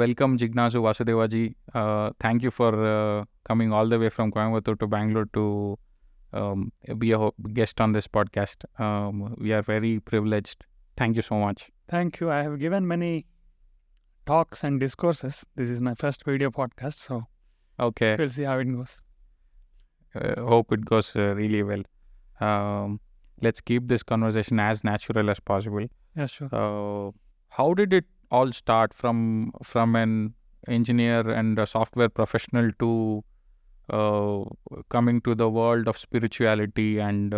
welcome Jijnasu Vasudeva ji. Thank you for coming all the way from Coimbatore to Bangalore to be a guest on this podcast. We are very privileged. Thank you so much. Thank you. I have given many talks and discourses. This is my first video podcast, so Okay. we'll see how it goes. Hope it goes really well. Let's keep this conversation as natural as possible. Yeah, sure. How did it all start from an engineer and a software professional to coming to the world of spirituality and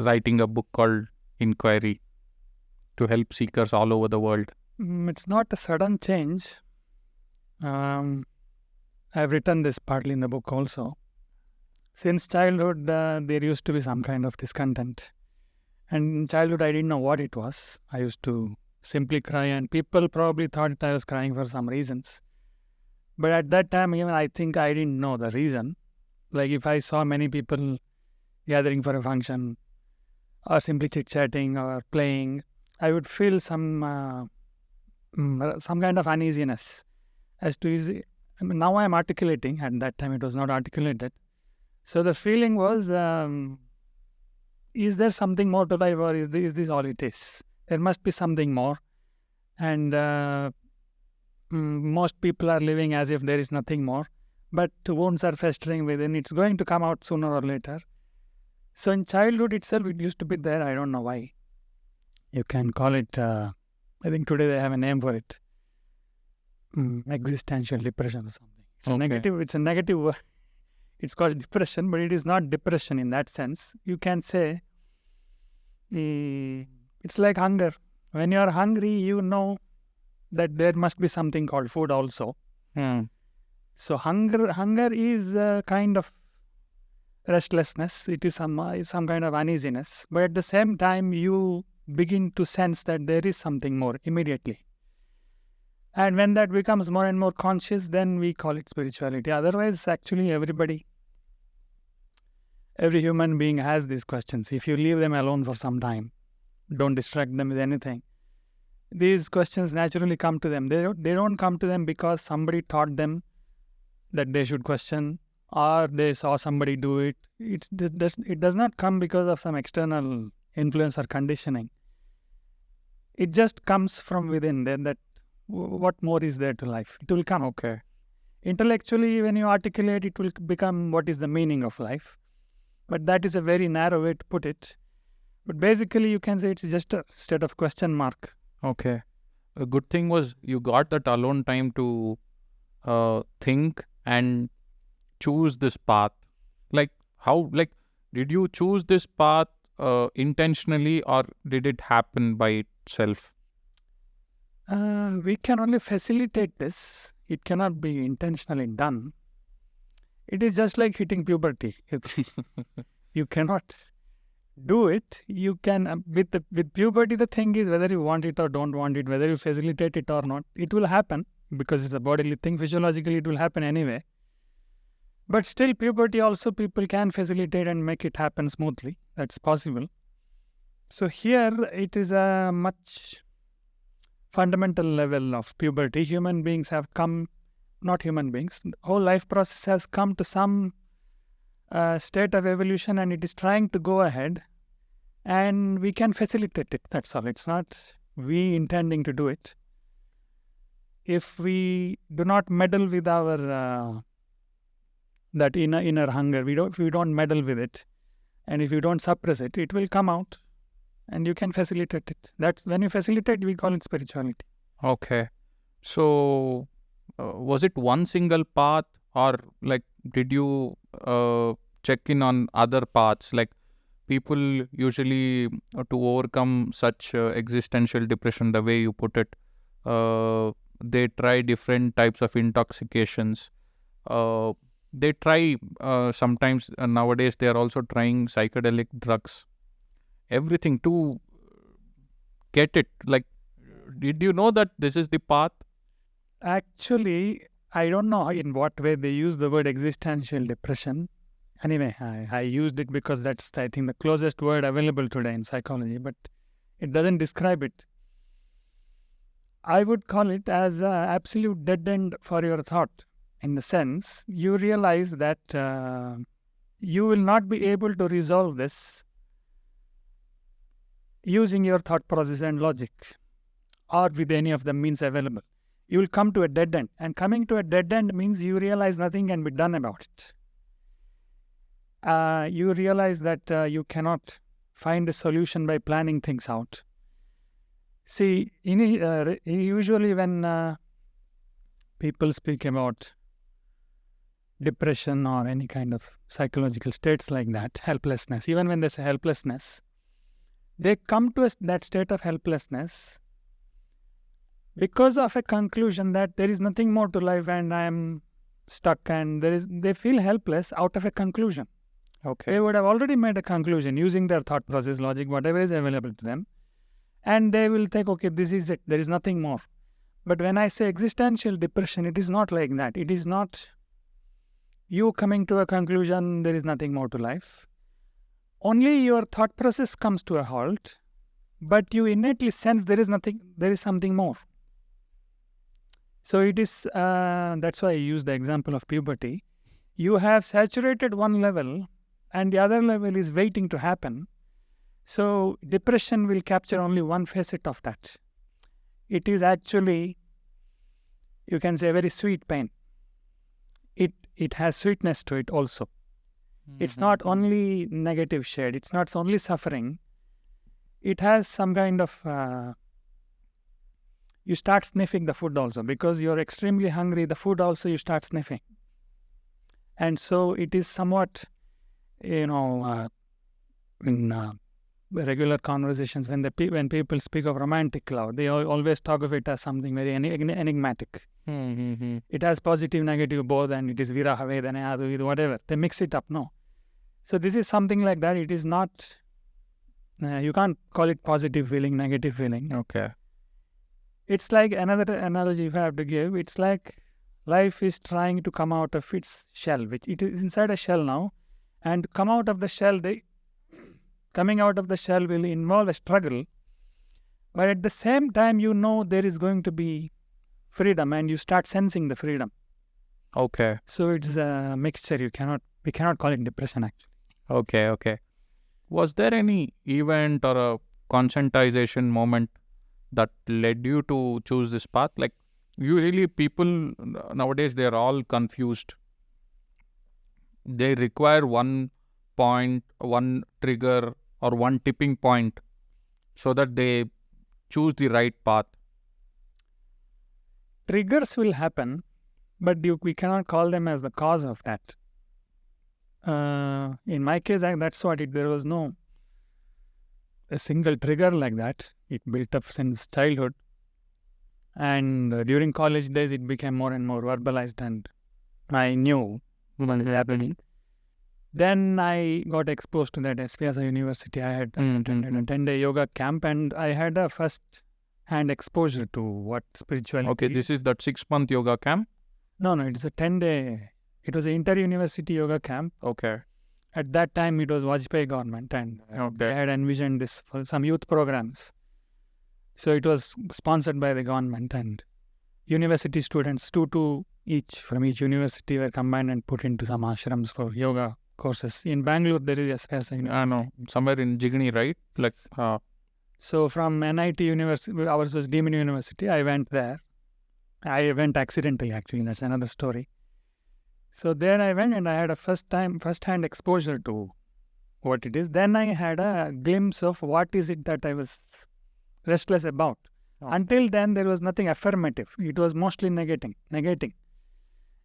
writing a book called Inquiry to help seekers all over the world? It's not a sudden change. I've written this partly in the book also. Since childhood, there used to be some kind of discontent. And in childhood, I didn't know what it was. I used to simply cry, and people probably thought I was crying for some reasons. But at that time, even I think I didn't know the reason. Like if I saw many people gathering for a function or simply chit-chatting or playing, I would feel some kind of uneasiness as to now I am articulating. At that time, it was not articulated. So the feeling was, is there something more to life, or is this all it is? There must be something more. And most people are living as if there is nothing more. But wounds are festering within. It's going to come out sooner or later. So in childhood itself, it used to be there. I don't know why. You can call it, I think today they have a name for it. Existential depression or something. It's a negative word. It's called depression, but it is not depression in that sense. You can say it's like hunger. When you are hungry, you know that there must be something called food also. So hunger is a kind of restlessness. It is some kind of uneasiness. But at the same time, you begin to sense that there is something more immediately. And when that becomes more and more conscious, then we call it spirituality. Otherwise, actually, every human being has these questions. If you leave them alone for some time, don't distract them with anything, these questions naturally come to them. They don't come to them because somebody taught them that they should question, or they saw somebody do it. It does not come because of some external influence or conditioning. It just comes from within. That what more is there to life? It will come. Okay. Intellectually, when you articulate, it will become what is the meaning of life. But that is a very narrow way to put it. But basically, you can say it's just a state of question mark. Okay. A good thing was you got that alone time to think and choose this path. Like how? Like did you choose this path intentionally, or did it happen by itself? We can only facilitate this. It cannot be intentionally done. It is just like hitting puberty. You cannot do it. You can with puberty. The thing is whether you want it or don't want it, whether you facilitate it or not, it will happen because it's a bodily thing. Physiologically, it will happen anyway. But still, puberty also people can facilitate and make it happen smoothly. That's possible. So here it is a much fundamental level of puberty. Human beings have come. Not human beings. The whole life process has come to some state of evolution, and it is trying to go ahead, and we can facilitate it. That's all. It's not we intending to do it. If we do not meddle with our that inner hunger, if we don't meddle with it, and if you don't suppress it, it will come out, and you can facilitate it. That's when you facilitate, we call it spirituality. Okay. So was it one single path, or like did you check in on other paths? Like people usually to overcome such existential depression, the way you put it, they try different types of intoxications. They try sometimes nowadays they are also trying psychedelic drugs, everything to get it. Like, did you know that this is the path? Actually, I don't know in what way they use the word existential depression. Anyway, I used it because that's, I think, the closest word available today in psychology, but it doesn't describe it. I would call it as an absolute dead end for your thought, in the sense you realize that you will not be able to resolve this using your thought process and logic, or with any of the means available. You will come to a dead end. And coming to a dead end means you realize nothing can be done about it. You realize that you cannot find a solution by planning things out. See, usually when people speak about depression or any kind of psychological states like that, helplessness, even when they say helplessness, they come to that state of helplessness because of a conclusion that there is nothing more to life and I am stuck, and they feel helpless out of a conclusion. Okay. They would have already made a conclusion using their thought process, logic, whatever is available to them, and they will think, okay, this is it, there is nothing more. But when I say existential depression, it is not like that. It is not you coming to a conclusion, there is nothing more to life. Only your thought process comes to a halt, but you innately sense there is nothing, there is something more. So it is, that's why I use the example of puberty. You have saturated one level and the other level is waiting to happen. So depression will capture only one facet of that. It is actually, you can say, a very sweet pain. It has sweetness to it also. Mm-hmm. It's not only negative shade. It's not only suffering. It has some kind of, you start sniffing the food also. Because you're extremely hungry, the food also you start sniffing. And so it is somewhat, in regular conversations, when people speak of romantic love, they always talk of it as something very enigmatic. Mm-hmm. It has positive, negative both, and it is viraha, vedana, adu, whatever. They mix it up, no. So this is something like that. It is not, you can't call it positive feeling, negative feeling. Okay. It's like another analogy if I have to give. It's like life is trying to come out of its shell, which it is inside a shell now, and come out of the shell, coming out of the shell will involve a struggle, but at the same time there is going to be freedom and you start sensing the freedom. Okay. So it's a mixture. We cannot call it depression actually. Okay. Was there any event or a conscientization moment that led you to choose this path? Like usually people nowadays, they're all confused. They require one point, one trigger or one tipping point so that they choose the right path. Triggers will happen, but we cannot call them as the cause of that. In my case, that's what there was no a single trigger like that. It built up since childhood. And during college days, it became more and more verbalized and I knew what is happening. Then I got exposed to that SVYASA University. I had attended a 10-day yoga camp and I had a first-hand exposure to what spirituality is. Okay, this is that 6-month yoga camp? No, it's a 10-day. It was an inter-university yoga camp. Okay. At that time, it was Vajpayee government and they had envisioned this for some youth programs. So it was sponsored by the government and university students, two each from each university were combined and put into some ashrams for yoga courses. In Bangalore, there is SVYASA University. I know, somewhere in Jigni, right? So from NIT University, ours was Deepening University, I went there. I went accidentally actually, that's another story. So there I went and I had a first-hand exposure to what it is. Then I had a glimpse of what is it that I was restless about. Okay. Until then, there was nothing affirmative. It was mostly negating.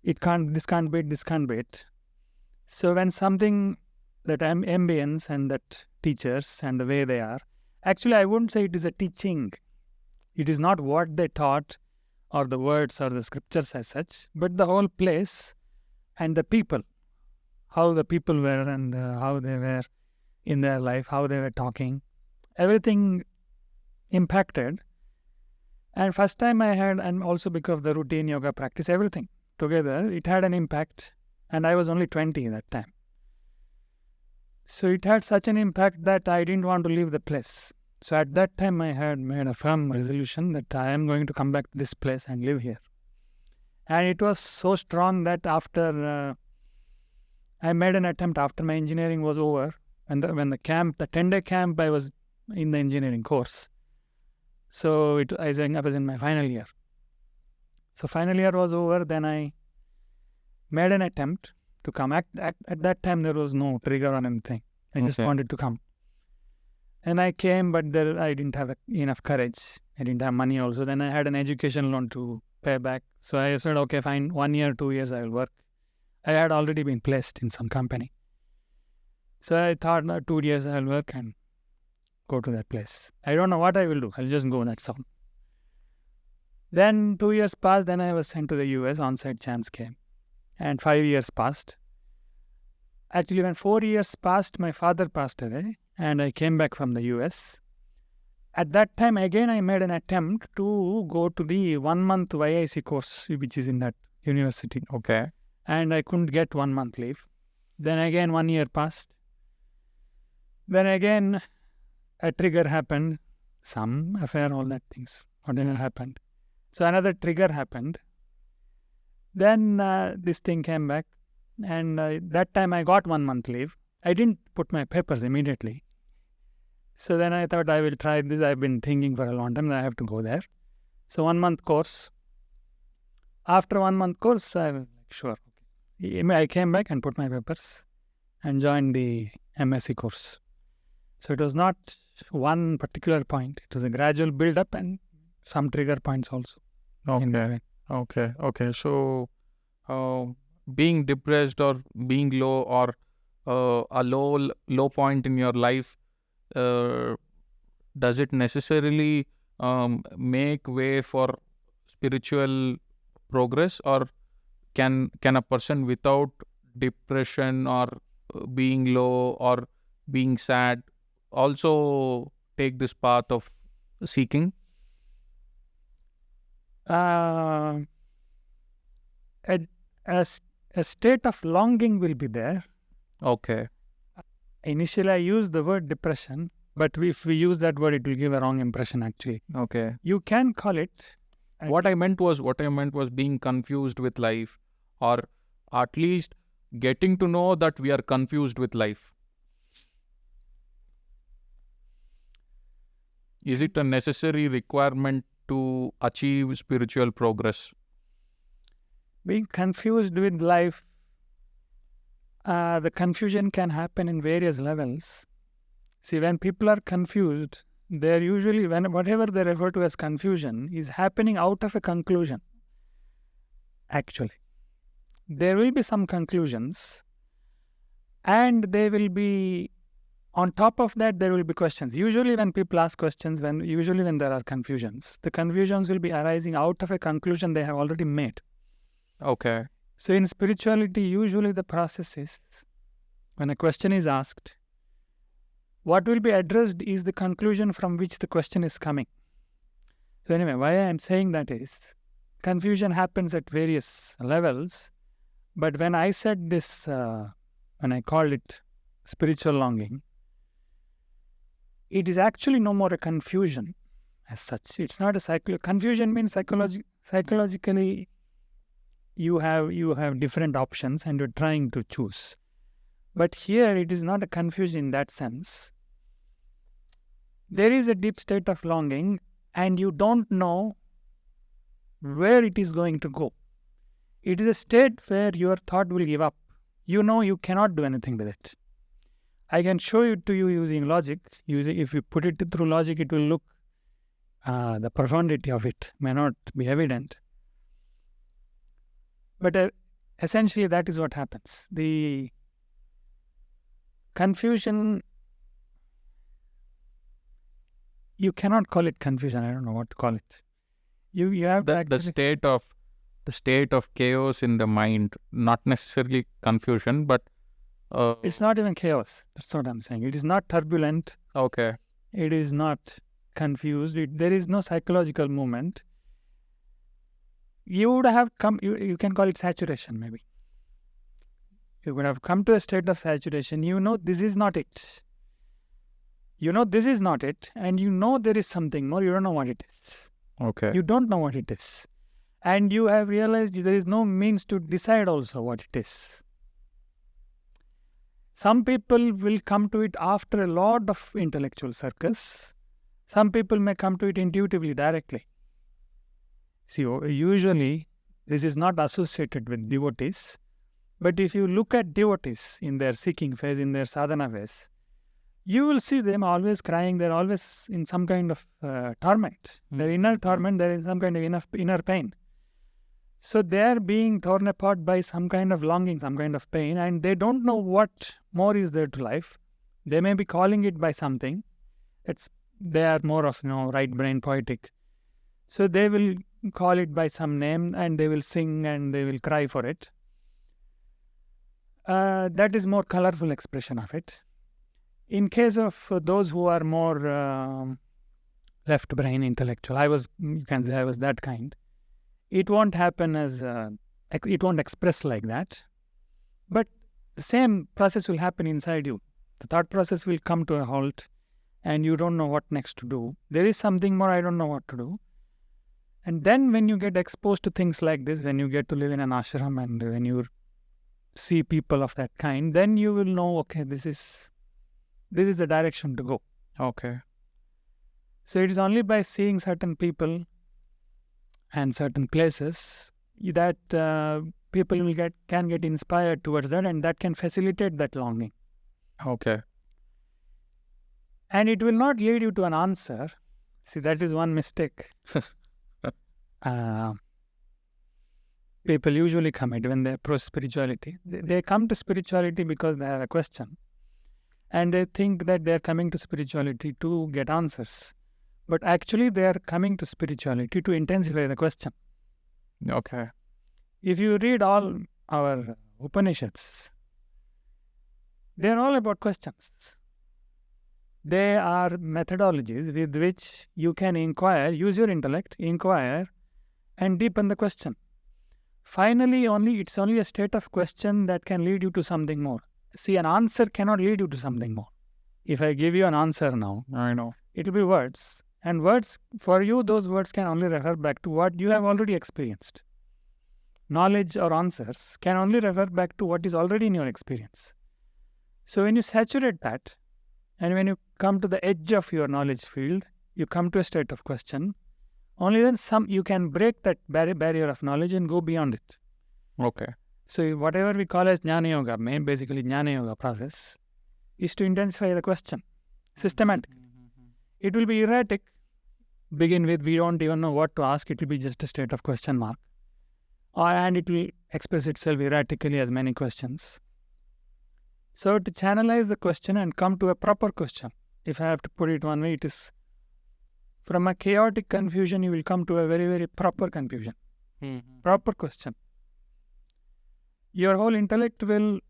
This can't be it. So when something that ambience and that teachers and the way they are, actually I wouldn't say it is a teaching. It is not what they taught or the words or the scriptures as such, but the whole place and the people, how the people were and how they were in their life, how they were talking, everything impacted. And first time I had, and also because of the routine yoga practice, everything together, it had an impact. And I was only 20 at that time. So it had such an impact that I didn't want to leave the place. So at that time, I had made a firm resolution that I am going to come back to this place and live here. And it was so strong that after I made an attempt after my engineering was over, and when the 10-day camp, I was in the engineering course. So I was in my final year. So final year was over, then I made an attempt to come. At that time, there was no trigger on anything. I just wanted to come. And I came, but I didn't have enough courage. I didn't have money also. Then I had an education loan to pay back. So I said, okay, fine, 1 year, 2 years I will work. I had already been placed in some company. So I thought, 2 years I will work and go to that place. I don't know what I will do. I'll just go, that's all. Then 2 years passed. Then I was sent to the US. On-site chance came. And 5 years passed. Actually, when 4 years passed, my father passed away. And I came back from the US. At that time, again, I made an attempt to go to the 1-month YIC course, which is in that university. Okay. And I couldn't get 1 month leave. Then again, 1 year passed. Then again, a trigger happened. Some affair, all that things. Whatever happened. So another trigger happened. Then this thing came back. And that time I got 1 month leave. I didn't put my papers immediately. So then I thought I will try this. I've been thinking for a long time that I have to go there. So 1 month course. After 1 month course, I was like, sure. I came back and put my papers and joined the MSc course. So it was not one particular point. It was a gradual build-up and some trigger points also. Okay. So being depressed or being low or a low point in your life, does it necessarily make way for spiritual progress, or can a person without depression or being low or being sad also take this path of seeking? A state of longing will be there. Okay. Initially, I used the word depression, but if we use that word, it will give a wrong impression actually. Okay. You can call it. What I meant was being confused with life, or at least getting to know that we are confused with life. Is it a necessary requirement to achieve spiritual progress? Being confused with life, the confusion can happen in various levels. See, when people are confused, they're usually, whatever they refer to as confusion is happening out of a conclusion. Actually, there will be some conclusions, and they will be, on top of that, there will be questions. Usually when people ask questions, when there are confusions, the confusions will be arising out of a conclusion they have already made. Okay. So in spirituality, usually the process is, when a question is asked, what will be addressed is the conclusion from which the question is coming. So anyway, why I am saying that is, confusion happens at various levels, but when I said this, when I called it spiritual longing, it is actually no more a confusion as such. It's not a confusion means psychologically you have different options and you're trying to choose. But here it is not a confusion in that sense. There is a deep state of longing and you don't know where it is going to go. It is a state where your thought will give up. You know you cannot do anything with it. I can show it to you using logic. If you put it through logic, it will look, the profundity of it may not be evident. But essentially that is what happens. The confusion, you cannot call it confusion. I don't know what to call it. You have the state of chaos in the mind, not necessarily confusion, but it's not even chaos. That's what I'm saying. It is not turbulent. Okay. It is not confused. There is no psychological movement. You would have come, you can call it saturation maybe. You would have come to a state of saturation. You know this is not it. You know this is not it, and you know there is something more, you don't know what it is. Okay. You don't know what it is. And you have realized there is no means to decide also what it is. Some people will come to it after a lot of intellectual circus. Some people may come to it intuitively, directly. See, usually this is not associated with devotees. But if you look at devotees in their seeking phase, in their sadhana phase, you will see them always crying. They're always in some kind of torment. Their inner torment, there is some kind of inner pain. So they are being torn apart by some kind of longing, some kind of pain, and they don't know what more is there to life. They may be calling it by something. They are more of right brain poetic. So they will call it by some name, and they will sing and they will cry for it. That is more colorful expression of it. In case of those who are more left brain intellectual, you can say I was that kind. It won't happen it won't express like that. But the same process will happen inside you. The thought process will come to a halt and you don't know what next to do. There is something more, I don't know what to do. And then when you get exposed to things like this, when you get to live in an ashram and when you see people of that kind, then you will know, okay, this is the direction to go. Okay. So it is only by seeing certain people and certain places that people can get inspired towards that, and that can facilitate that longing. Okay. And it will not lead you to an answer. See, that is one mistake. People usually commit when they approach spirituality. They come to spirituality because they have a question. And they think that they are coming to spirituality to get answers. But actually they are coming to spirituality to intensify the question. Okay. If you read all our Upanishads, they are all about questions. They are methodologies with which you can inquire, use your intellect, inquire, and deepen the question. Finally, it's only a state of question that can lead you to something more. See, an answer cannot lead you to something more. If I give you an answer now, I know. it will be words. And words, for you, those words can only refer back to what you have already experienced. Knowledge or answers can only refer back to what is already in your experience. So when you saturate that, and when you come to the edge of your knowledge field, you come to a state of question, only then you can break that barrier of knowledge and go beyond it. Okay. So whatever we call as Jnana Yoga, basically Jnana Yoga process, is to intensify the question, systematic. It will be erratic. Begin with, we don't even know what to ask. It will be just a state of question mark. And it will express itself erratically as many questions. So to channelize the question and come to a proper question, if I have to put it one way, it is from a chaotic confusion, you will come to a very, very proper confusion. Proper question. Your whole intellect will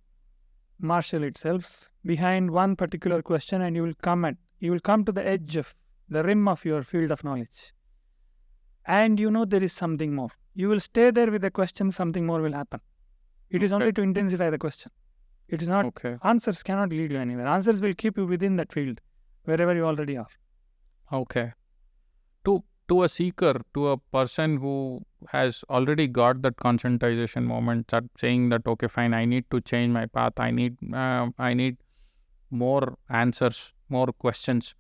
marshal itself behind one particular question, and you will come to the edge of the rim of your field of knowledge. And you know there is something more. You will stay there with the question, something more will happen. It is only to intensify the question. It is not, answers cannot lead you anywhere. Answers will keep you within that field, wherever you already are. Okay. To a seeker, to a person who has already got that conscientization moment, start saying that, okay, fine, I need to change my path. I need more answers, more questions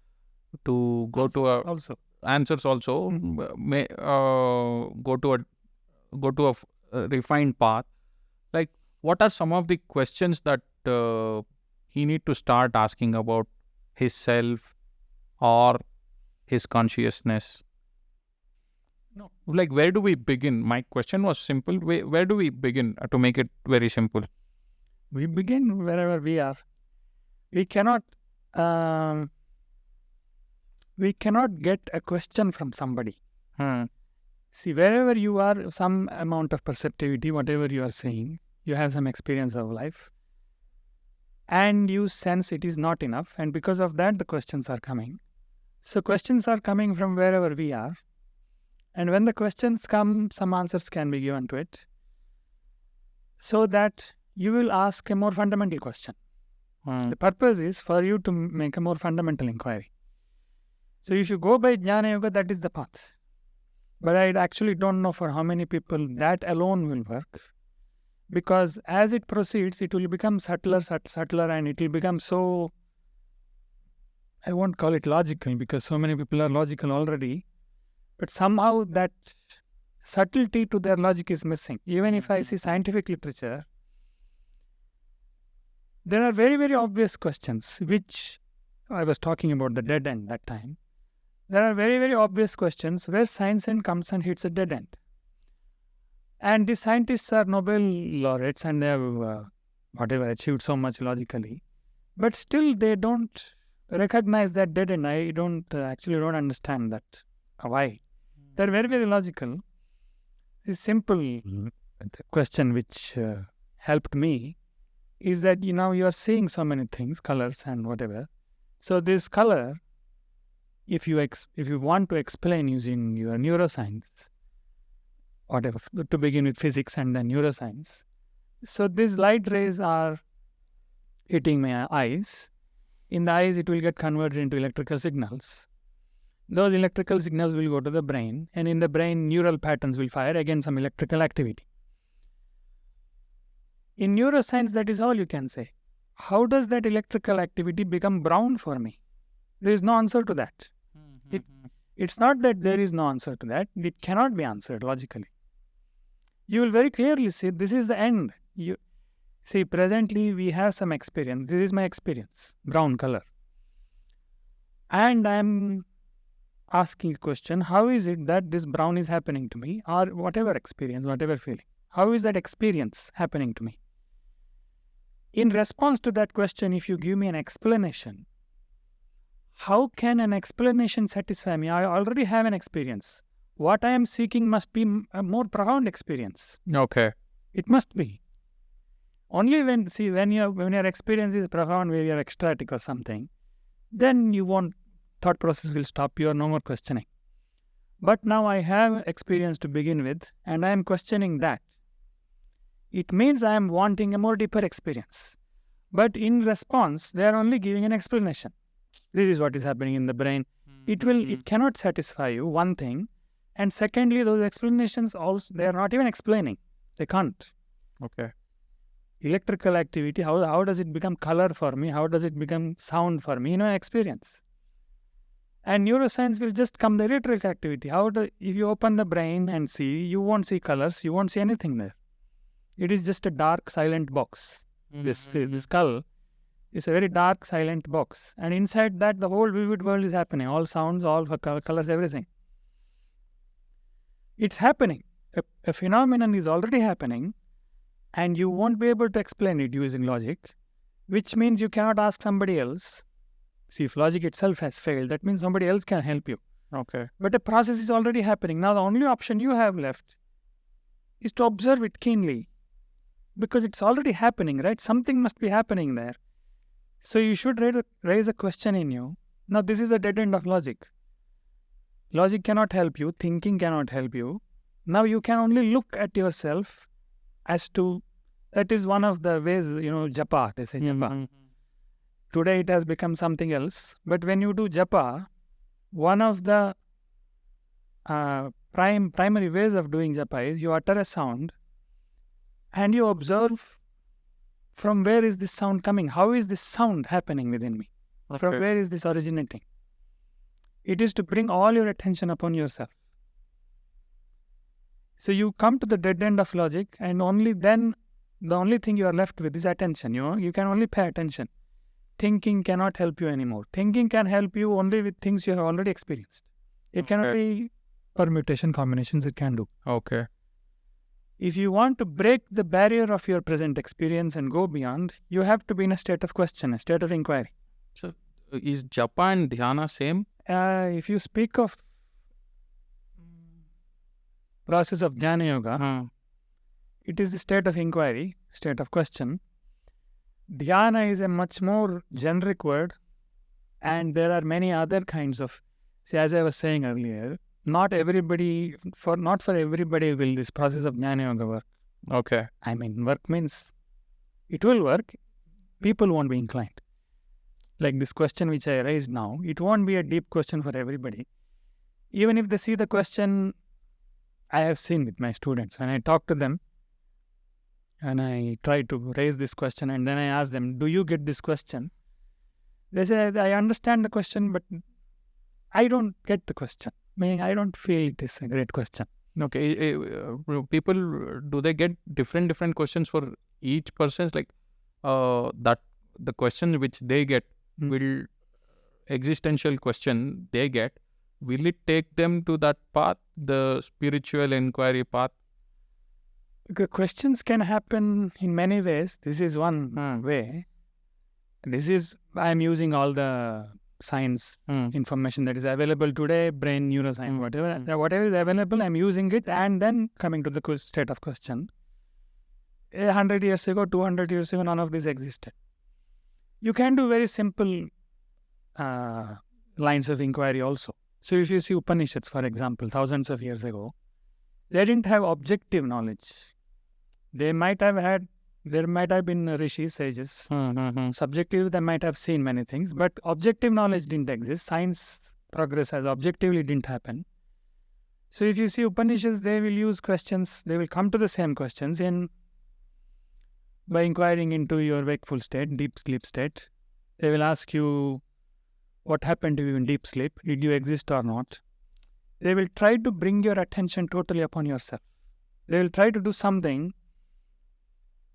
to go answers to a also. Answers also may go to a refined path. Like, what are some of the questions that he need to start asking about his self or his consciousness? No. Like, where do we begin? My question was simple. Where do we begin to make it very simple? We begin wherever we are. We cannot get a question from somebody. See, wherever you are, some amount of perceptivity, whatever you are saying, you have some experience of life, and you sense it is not enough, and because of that, the questions are coming. So questions are coming from wherever we are, and when the questions come, some answers can be given to it, so that you will ask a more fundamental question. The purpose is for you to make a more fundamental inquiry. So if you go by Jnana Yoga, that is the path. But I actually don't know for how many people that alone will work. Because as it proceeds, it will become subtler, and it will become so, I won't call it logical because so many people are logical already. But somehow that subtlety to their logic is missing. Even if I see scientific literature, there are very, very obvious questions, which I was talking about the dead end that time. There are very, very obvious questions where science comes and hits a dead end. And these scientists are Nobel laureates and they have achieved so much logically. But still they don't recognize that dead end. I don't understand that. Why? They're very, very logical. This simple question which helped me is that you are seeing so many things, colors and whatever. So this color, if you want to explain using your neuroscience, whatever, to begin with physics and then neuroscience. So these light rays are hitting my eyes. In the eyes, it will get converted into electrical signals. Those electrical signals will go to the brain, and in the brain, neural patterns will fire, again some electrical activity. In neuroscience, that is all you can say. How does that electrical activity become brown for me? There is no answer to that. It's not that there is no answer to that. It cannot be answered logically. You will very clearly see this is the end. You see, presently we have some experience. This is my experience, brown color. And I am asking a question, how is it that this brown is happening to me, or whatever experience, whatever feeling? How is that experience happening to me? In response to that question, if you give me an explanation, how can an explanation satisfy me? I already have an experience. What I am seeking must be a more profound experience. Okay. It must be. Only when your experience is profound, where you are ecstatic or something, then thought process will stop. You are no more questioning. But now I have experience to begin with, and I am questioning that. It means I am wanting a more deeper experience. But in response, they are only giving an explanation. This is what is happening in the brain. It cannot satisfy you, one thing. And secondly, those explanations also, they are not even explaining. They can't. Okay. Electrical activity, how does it become color for me? How does it become sound for me? Experience. And neuroscience will just come the electrical activity. If you open the brain and see, you won't see colors, you won't see anything there. It is just a dark, silent box. This skull is a very dark, silent box. And inside that, the whole vivid world is happening. All sounds, all colors, everything. It's happening. A phenomenon is already happening, and you won't be able to explain it using logic, which means you cannot ask somebody else. See, if logic itself has failed, that means somebody else can help you. Okay. But the process is already happening. Now, the only option you have left is to observe it keenly, because it's already happening, right? Something must be happening there. So you should raise a question in you. Now, this is the dead end of logic. Logic cannot help you. Thinking cannot help you. Now, you can only look at yourself as to, that is one of the ways, japa, they say japa. Today it has become something else. But when you do japa, one of the primary ways of doing japa is you utter a sound and you observe from where is this sound coming? How is this sound happening within me? Okay. From where is this originating? It is to bring all your attention upon yourself. So you come to the dead end of logic, and only then the only thing you are left with is attention. You can only pay attention. Thinking cannot help you anymore. Thinking can help you only with things you have already experienced. It cannot be permutation, combinations it can do. Okay. If you want to break the barrier of your present experience and go beyond, you have to be in a state of question, a state of inquiry. So, is japa and dhyana same? If you speak of process of jnana yoga, it is the state of inquiry, state of question. Dhyana is a much more generic word, and there are many other kinds of, as I was saying earlier, not for everybody will this process of jnana yoga work. Okay. Work means it will work people won't be inclined. Like this question which I raised now, it won't be a deep question for everybody. Even if they see the question, I have seen with my students, and I talk to them, and I try to raise this question, and then I ask them, do you get this question? They say, I understand the question, but I don't get the question. Meaning, I don't feel it is a great question. Okay. People, do they get different questions for each person's, like that the question which they get will existential question they get, will it take them to that path, the spiritual inquiry path? The questions can happen in many ways. This is one way. This is, I am using all the science information that is available today, brain, neuroscience, whatever is available, I am using it and then coming to the state of question. 100 years ago, 200 years ago, none of this existed. You can do very simple lines of inquiry also. So if you see Upanishads, for example, thousands of years ago, they didn't have objective knowledge. There might have been rishis, sages. Subjectively, they might have seen many things, but objective knowledge didn't exist. Science progress as objectively didn't happen. So if you see Upanishads, they will use questions, they will come to the same questions by inquiring into your wakeful state, deep sleep state. They will ask you, what happened to you in deep sleep? Did you exist or not? They will try to bring your attention totally upon yourself. They will try to do something,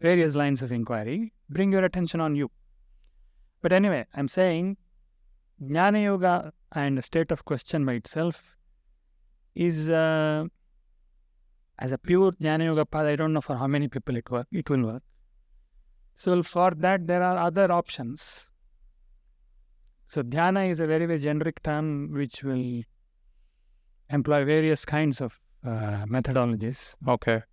various lines of inquiry, bring your attention on you. But anyway, I'm saying Jnana Yoga and the state of question by itself is, as a pure Jnana Yoga path, I don't know for how many people it will work. So for that, there are other options. So dhyana is a very, very generic term which will employ various kinds of methodologies. Okay.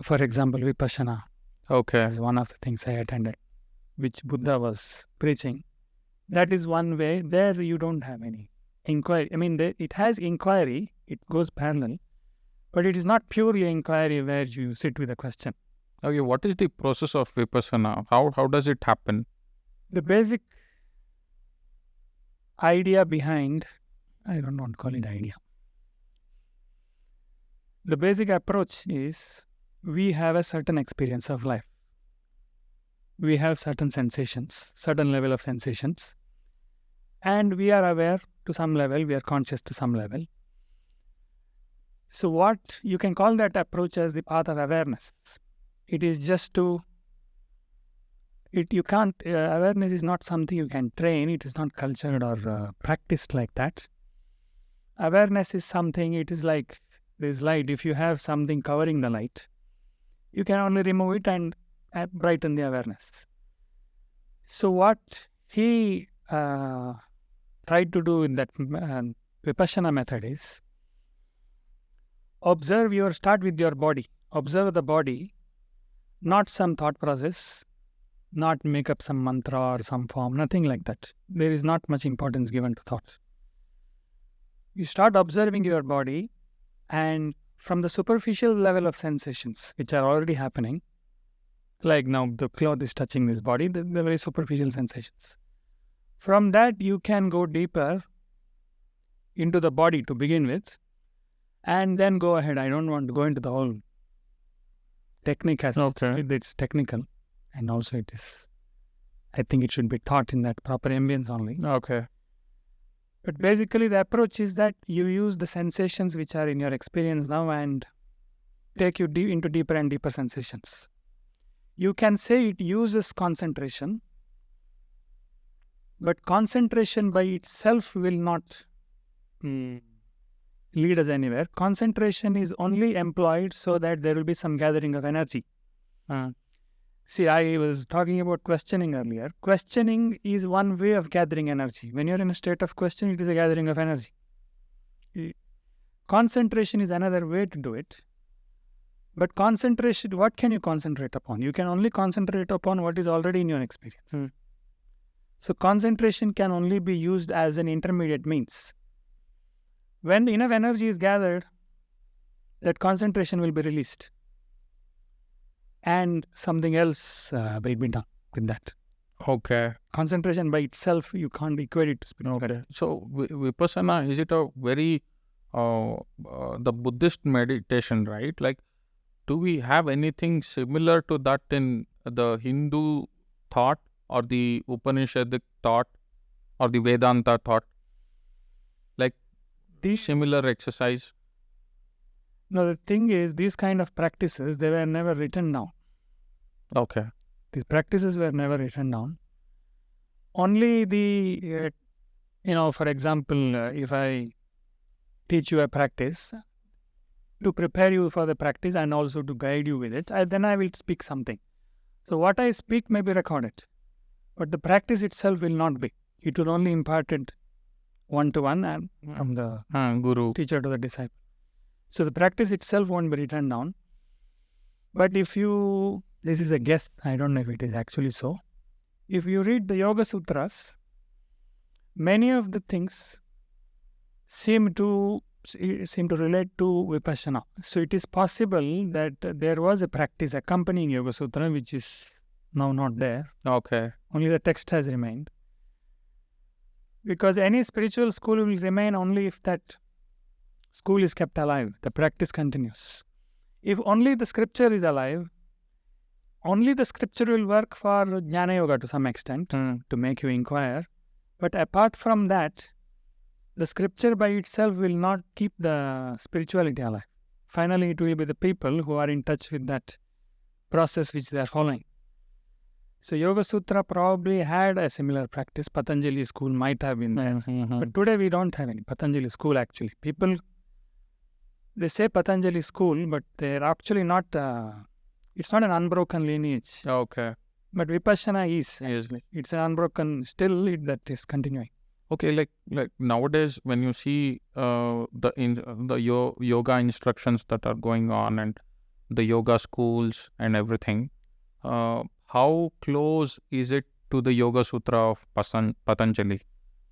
For example, vipassana. Okay. Is one of the things I attended, which Buddha was preaching. That is one way. There you don't have any inquiry. I mean, it has inquiry. It goes parallel. But it is not purely inquiry where you sit with a question. Okay, what is the process of vipassana? How does it happen? The basic idea behind, I don't want to call it idea. The basic approach is, we have a certain experience of life. We have certain sensations, certain level of sensations. And we are aware to some level, we are conscious to some level. So what you can call that approach as the path of awareness. It is just to, awareness is not something you can train, it is not cultured or practiced like that. Awareness is something, it is like this light. If you have something covering the light, you can only remove it and brighten the awareness. So what he tried to do in that vipassana method is, start with your body. Observe the body, not some thought process, not make up some mantra or some form, nothing like that. There is not much importance given to thoughts. You start observing your body, and from the superficial level of sensations which are already happening, like now the cloth is touching this body, the very superficial sensations. From that you can go deeper into the body to begin with, and then go ahead. I don't want to go into the whole technique as it's technical, and also it is, I think it should be taught in that proper ambience only. Okay. But basically the approach is that you use the sensations which are in your experience now and take you into deeper and deeper sensations. You can say it uses concentration, but concentration by itself will not lead us anywhere. Concentration is only employed so that there will be some gathering of energy. See, I was talking about questioning earlier. Questioning is one way of gathering energy. When you're in a state of question, it is a gathering of energy. Concentration is another way to do it. But concentration, what can you concentrate upon? You can only concentrate upon what is already in your experience. So concentration can only be used as an intermediate means. When enough energy is gathered, that concentration will be released. and something else will be done with that. Okay. Concentration by itself, you can't equate it to spiritual. Okay. So Vipassana, is it a very the Buddhist meditation, right? Like, do we have anything similar to that in the Hindu thought or the Upanishadic thought or the Vedanta thought? Like similar exercise? No, the thing is, these kind of practices, they were never written down. Okay. These practices were never written down. Only the, for example, if I teach you a practice, to prepare you for the practice and also to guide you with it, then I will speak something. So what I speak may be recorded, but the practice itself will not be. It will only imparted one-to-one and from the Guru, teacher to the disciple. So the practice itself won't be written down. But if you, this is a guess, I don't know if it is actually so. If you read the Yoga Sutras, many of the things seem to relate to Vipassana. So it is possible that there was a practice accompanying Yoga Sutra which is now not there. Okay. Only the text has remained. Because any spiritual school will remain only if that school is kept alive, the practice continues. If only the scripture is alive, only the scripture will work for Jnana Yoga to some extent, to make you inquire. But apart from that, the scripture by itself will not keep the spirituality alive. Finally, it will be the people who are in touch with that process which they are following. So Yoga Sutra probably had a similar practice. Patanjali school might have been there. But today we don't have any Patanjali school actually. People, they say Patanjali school, but they're actually not, it's not an unbroken lineage. Okay. But Vipassana is. Yes. It's an unbroken, still that is continuing. Okay, like nowadays when you see the yoga instructions that are going on and the yoga schools and everything, how close is it to the Yoga Sutra of Patanjali?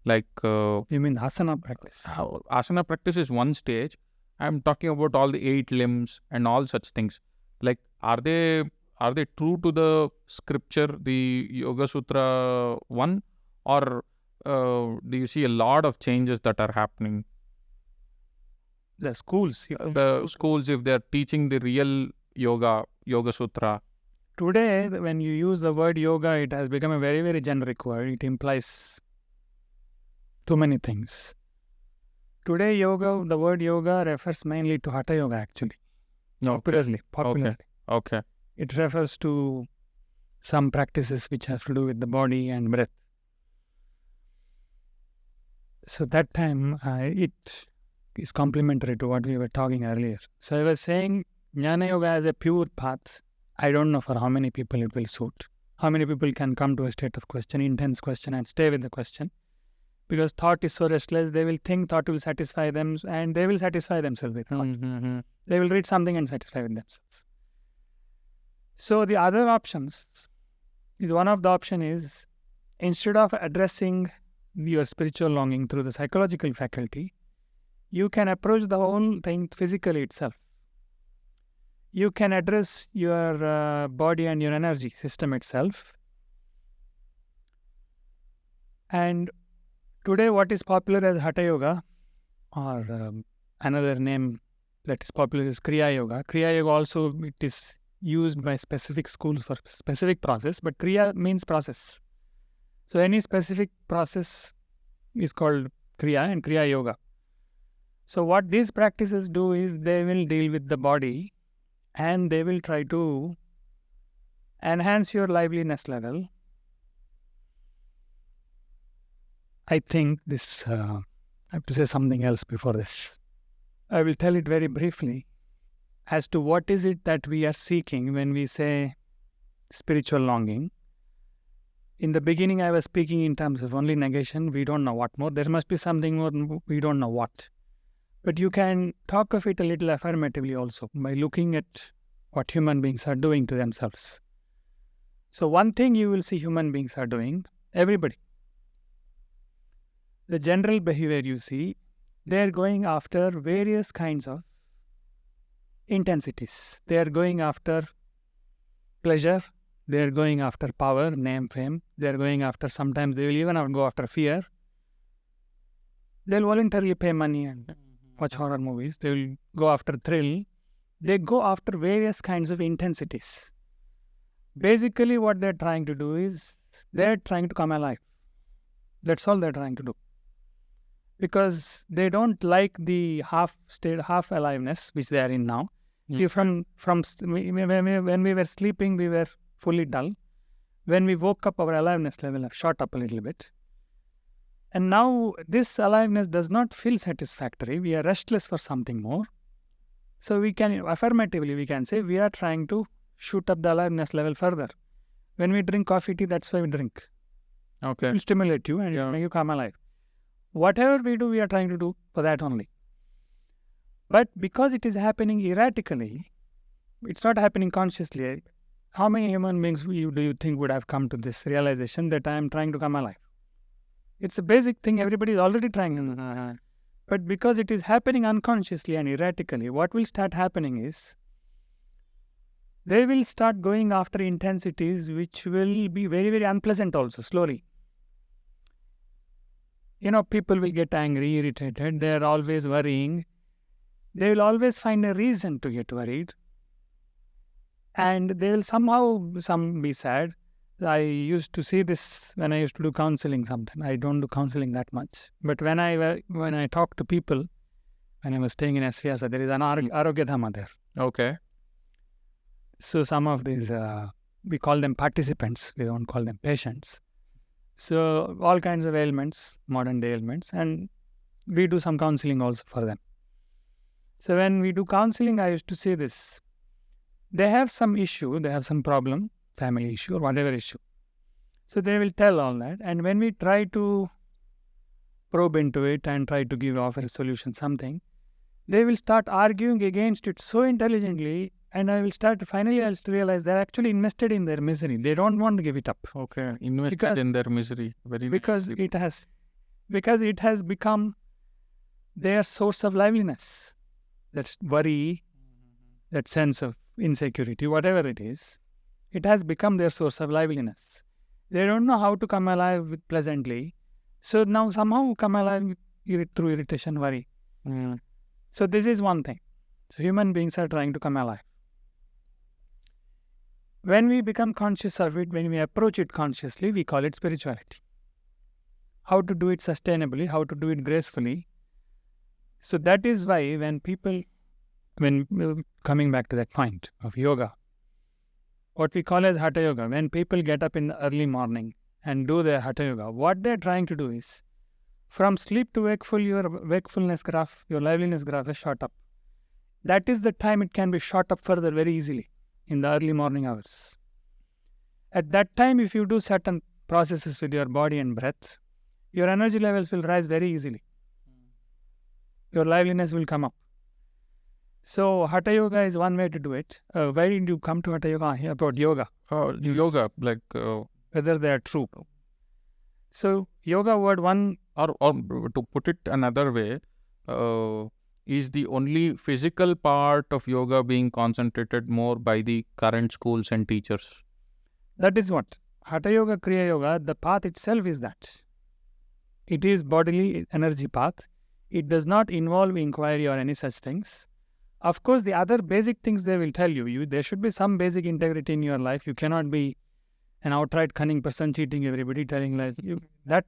Like you mean asana practice? Asana practice is one stage. I'm talking about all the 8 limbs and all such things. Like, are they true to the scripture, the Yoga Sutra one, or do you see a lot of changes that are happening? The schools. Schools, if they're teaching the real Yoga Sutra. Today, when you use the word yoga, it has become a very, very generic word. It implies too many things. Today, the word yoga refers mainly to Hatha Yoga actually. Popularly. Okay. It refers to some practices which have to do with the body and breath. So that time, it is complementary to what we were talking earlier. So I was saying, Jnana Yoga as a pure path, I don't know for how many people it will suit. How many people can come to a state of question, intense question, and stay with the question. Because thought is so restless, they will think thought will satisfy them, and they will satisfy themselves with thought. They will read something and satisfy with themselves. So the other options, one of the option is, instead of addressing your spiritual longing through the psychological faculty, you can approach the whole thing physically itself. You can address your body and your energy system itself. And today what is popular as Hatha Yoga, or another name that is popular is Kriya Yoga. Kriya Yoga also, it is used by specific schools for specific process, but Kriya means process. So any specific process is called Kriya and Kriya Yoga. So what these practices do is they will deal with the body and they will try to enhance your liveliness level. I think this, I have to say something else before this. I will tell it very briefly as to what is it that we are seeking when we say spiritual longing. In the beginning, I was speaking in terms of only negation. We don't know what more. There must be something more. We don't know what. But you can talk of it a little affirmatively also by looking at what human beings are doing to themselves. So one thing you will see human beings are doing, everybody. The general behavior you see, they are going after various kinds of intensities. They are going after pleasure, they are going after power, name, fame. They are going after, sometimes they will even go after fear. They'll voluntarily pay money and watch horror movies. They will go after thrill. They go after various kinds of intensities. Basically, what they're trying to do is they're trying to come alive. That's all they're trying to do. Because they don't like the half aliveness which they are in now. See, when we were sleeping, we were fully dull. When we woke up, our aliveness level shot up a little bit. And now this aliveness does not feel satisfactory. We are restless for something more. So we can, affirmatively, we can say we are trying to shoot up the aliveness level further. When we drink coffee, tea, that's why we drink. Okay. It will stimulate you and it will make you come alive. Whatever we do, we are trying to do for that only. But because it is happening erratically, it's not happening consciously. How many human beings do you think would have come to this realization that I am trying to come alive? It's a basic thing everybody is already trying. But because it is happening unconsciously and erratically, what will start happening is they will start going after intensities which will be very, very unpleasant also, slowly. People will get angry, irritated. They are always worrying. They will always find a reason to get worried. And they will some be sad. I used to see this when I used to do counseling sometimes. I don't do counseling that much. But when I talk to people, when I was staying in SVYASA, there is an Arogya Dhamma there. Okay. So some of these, we call them participants. We don't call them patients. So all kinds of ailments, modern day ailments. And we do some counseling also for them. So when we do counseling, I used to say this. They have some issue, they have some problem, family issue or whatever issue. So they will tell all that. And when we try to probe into it and try to offer a solution, something, they will start arguing against it so intelligently. And finally I'll realize they're actually invested in their misery. They don't want to give it up. Okay, invested in their misery. Because it has become their source of liveliness. That's worry, that sense of insecurity, whatever it is, it has become their source of liveliness. They don't know how to come alive pleasantly. So now somehow come alive through irritation, worry. So this is one thing. So human beings are trying to come alive. When we become conscious of it, when we approach it consciously, we call it spirituality. How to do it sustainably, how to do it gracefully. So that is why when coming back to that point of yoga, what we call as Hatha Yoga, when people get up in the early morning and do their Hatha Yoga, what they're trying to do is, from sleep to wakeful, your wakefulness graph, your liveliness graph is shot up. That is the time it can be shot up further very easily in the early morning hours. At that time, if you do certain processes with your body and breath, your energy levels will rise very easily. Your liveliness will come up. So, Hatha Yoga is one way to do it. Why did you come to Hatha Yoga? About yoga. Yoga, whether they are true. So, yoga word one... Or to put it another way, is the only physical part of yoga being concentrated more by the current schools and teachers? That is what. Hatha Yoga, Kriya Yoga, the path itself is that. It is bodily energy path. It does not involve inquiry or any such things. Of course, the other basic things they will tell you, there should be some basic integrity in your life. You cannot be an outright cunning person cheating everybody, telling lies. That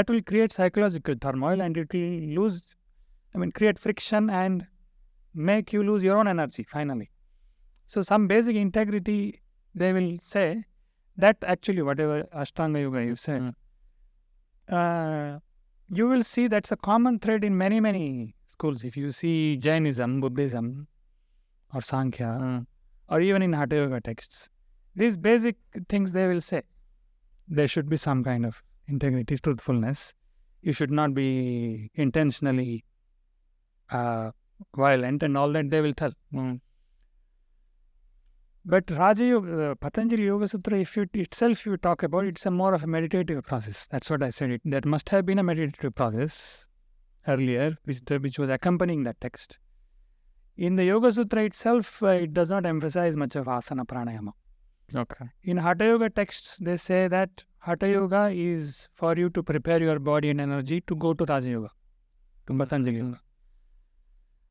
will create psychological turmoil and it will create friction and make you lose your own energy finally. So some basic integrity they will say, that actually whatever Ashtanga Yoga you said, you will see that's a common thread in many, many schools. If you see Jainism, Buddhism or Sankhya or even in Hatha Yoga texts, these basic things they will say. There should be some kind of integrity, truthfulness. You should not be intentionally violent and all that they will tell. But Raja Yoga, Patanjali Yoga Sutra, if you talk about it, it's a more of a meditative process. That's what I said. There must have been a meditative process earlier, which was accompanying that text. In the Yoga Sutra itself, it does not emphasize much of asana pranayama. Okay. In Hatha Yoga texts, they say that Hatha Yoga is for you to prepare your body and energy to go to Raja Yoga, to Patanjali Yoga.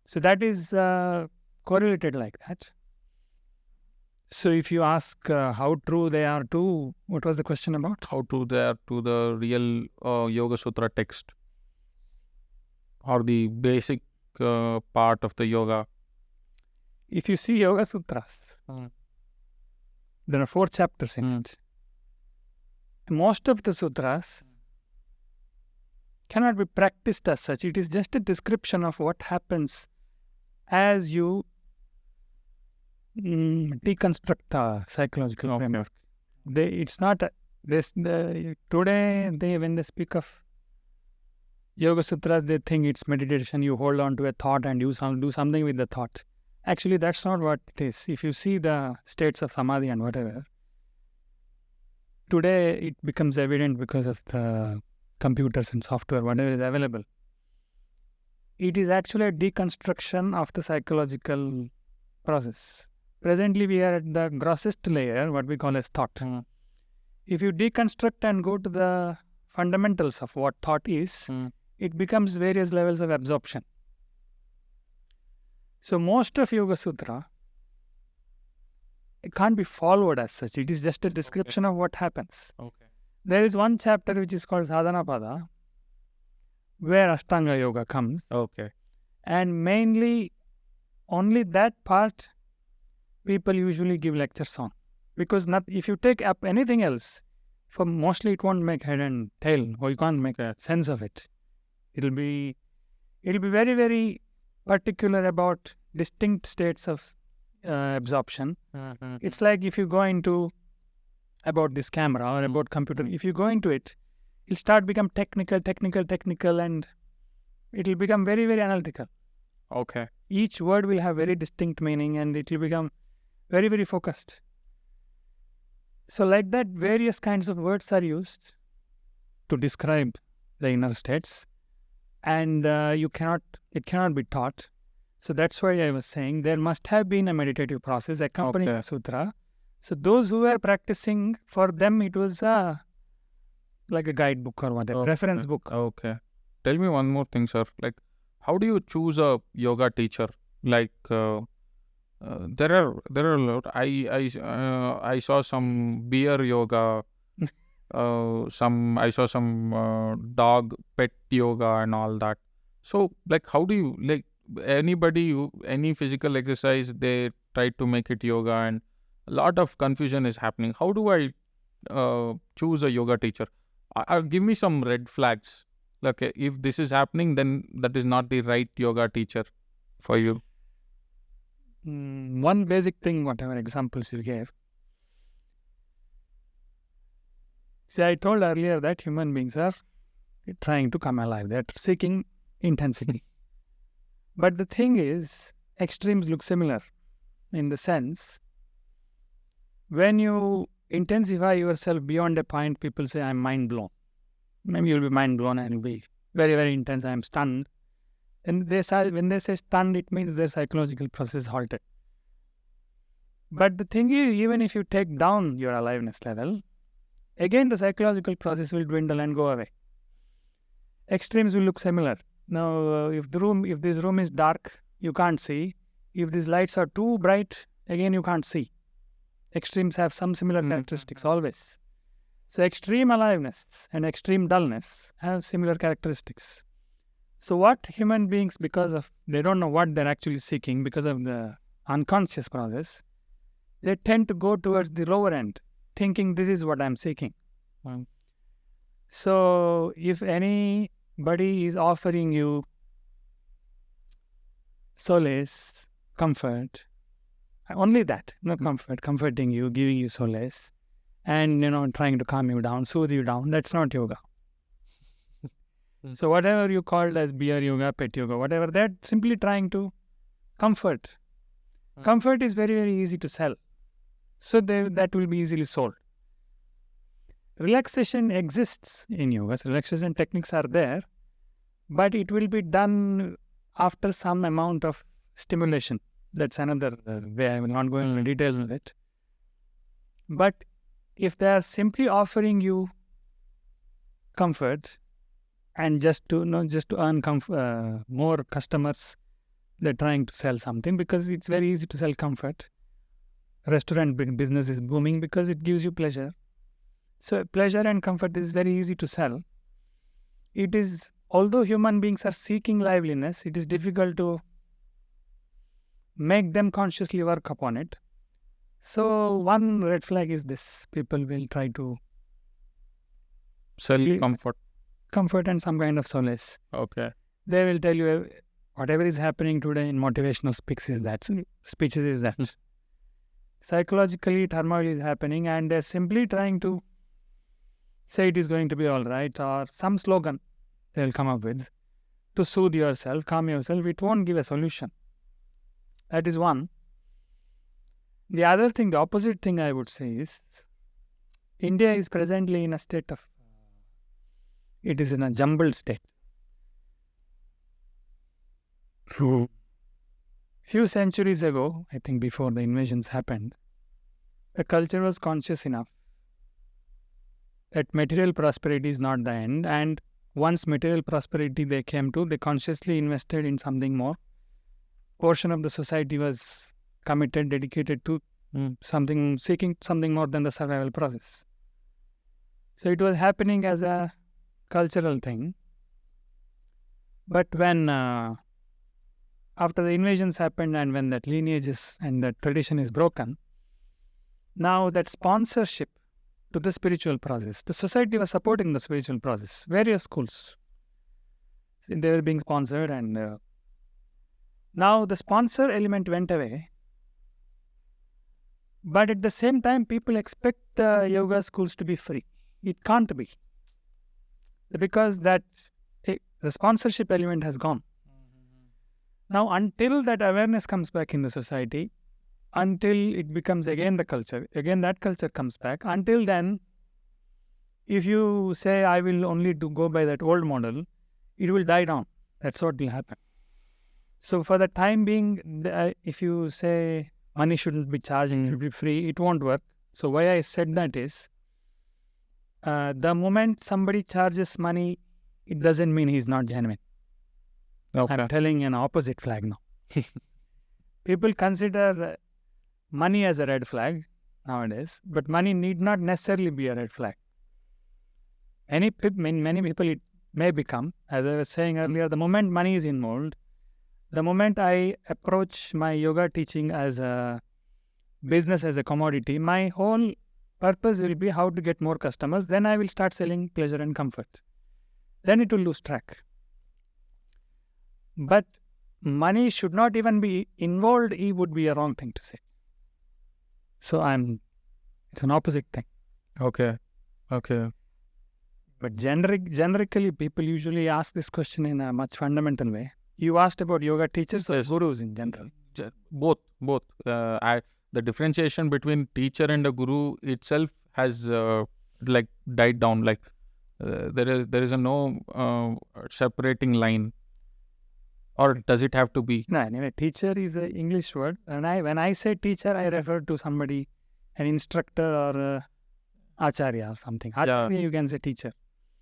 So that is correlated like that. So if you ask how true they are to, what was the question about? How true they are to the real Yoga Sutra text or the basic part of the yoga? If you see Yoga Sutras, there are 4 chapters in it. Most of the sutras cannot be practiced as such. It is just a description of what happens as you deconstruct the psychological framework. It's not today when they speak of Yoga Sutras, they think it's meditation. You hold on to a thought and do something with the thought. Actually, that's not what it is. If you see the states of samadhi and whatever, today it becomes evident because of the computers and software, whatever is available. It is actually a deconstruction of the psychological process. Presently, we are at the grossest layer, what we call as thought. If you deconstruct and go to the fundamentals of what thought is, it becomes various levels of absorption. So most of Yoga Sutra, it can't be followed as such. It is just a description of what happens. There is one chapter which is called Sadhana Pada, where Ashtanga Yoga comes. And mainly, only that part people usually give lectures on. Because if you take up anything else, for mostly it won't make head and tail, or you can't make a sense of it. It'll be very, very particular about distinct states of absorption. It's like if you go into about this camera or about computer, if you go into it, it'll start become technical, and it'll become very, very analytical. Each word will have very distinct meaning and it will become very, very focused. So like that, various kinds of words are used to describe the inner states, and it cannot be taught. So that's why I was saying there must have been a meditative process accompanying the sutra. So those who were practicing, for them it was like a guidebook or whatever, reference book. Tell me one more thing, sir. Like, how do you choose a yoga teacher? Like, there are a lot. I saw some beer yoga. I saw some dog pet yoga and all that. So, like, how do you, like, any physical exercise, they try to make it yoga, and a lot of confusion is happening. How do I choose a yoga teacher? Give me some red flags. Like, if this is happening, then that is not the right yoga teacher for you. One basic thing, whatever examples you gave. See, I told earlier that human beings are trying to come alive. They're seeking intensity. But the thing is, extremes look similar in the sense, when you intensify yourself beyond a point, people say, I'm mind blown. Maybe you'll be mind blown and you'll be very, very intense. I'm stunned. And when they say stunned, it means their psychological process halted. But the thing is, even if you take down your aliveness level, again the psychological process will dwindle and go away. Extremes will look similar. Now, if this room is dark, you can't see. If these lights are too bright, again you can't see. Extremes have some similar characteristics always. So extreme aliveness and extreme dullness have similar characteristics. So what human beings, because of, they don't know what they're actually seeking because of the unconscious process, they tend to go towards the lower end, thinking this is what I'm seeking. So if anybody is offering you solace, comfort, only that, no comfort, comforting you, giving you solace, and trying to calm you down, soothe you down, that's not yoga. So whatever you called as beer yoga, pet yoga, whatever, they're simply trying to comfort. Comfort is very, very easy to sell. So that will be easily sold. Relaxation exists in yoga. So relaxation techniques are there, but it will be done after some amount of stimulation. That's another way. I will not go into details of it. But if they are simply offering you comfort and just to earn more customers, they're trying to sell something because it's very easy to sell comfort. Restaurant business is booming because it gives you pleasure. So pleasure and comfort is very easy to sell. It is, although human beings are seeking liveliness, it is difficult to make them consciously work upon it. So one red flag is this: people will try to sell comfort and some kind of solace. Okay. They will tell you whatever is happening today in motivational speeches is that. Psychologically, turmoil is happening, and they're simply trying to say it is going to be all right, or some slogan they'll come up with to soothe yourself, calm yourself. It won't give a solution. That is one. The other thing, the opposite thing I would say is, India is presently in a state of, it is in a jumbled state. Few centuries ago, I think before the invasions happened, the culture was conscious enough that material prosperity is not the end, and once material prosperity they came to, they consciously invested in something more. Portion of the society was committed, dedicated to something, seeking something more than the survival process. So it was happening as a cultural thing. But when after the invasions happened, and when that lineage is and that tradition is broken, now that sponsorship to the spiritual process, the society was supporting the spiritual process. Various schools, they were being sponsored, and now the sponsor element went away. But at the same time, people expect the yoga schools to be free. It can't be, because that the sponsorship element has gone. Now, until that awareness comes back in the society, until it becomes again the culture, again that culture comes back, until then, if you say, I will only go by that old model, it will die down. That's what will happen. So for the time being, if you say money shouldn't be charged, it should be free, it won't work. So why I said that is, the moment somebody charges money, it doesn't mean he's not genuine. Okay. I'm telling an opposite flag now. People consider money as a red flag nowadays, but money need not necessarily be a red flag. Many people it may become, as I was saying earlier, the moment money is involved, the moment I approach my yoga teaching as a business, as a commodity, my whole purpose will be how to get more customers. Then I will start selling pleasure and comfort. Then it will lose track. But money should not even be involved, it would be a wrong thing to say. So it's an opposite thing. Okay. But generically, people usually ask this question in a much fundamental way. You asked about yoga teachers or gurus in general? Both. The differentiation between teacher and a guru itself has died down. There is a no separating line. Or does it have to be? No, anyway, teacher is an English word. And when I say teacher, I refer to somebody, an instructor or acharya or something. Acharya, you can say teacher.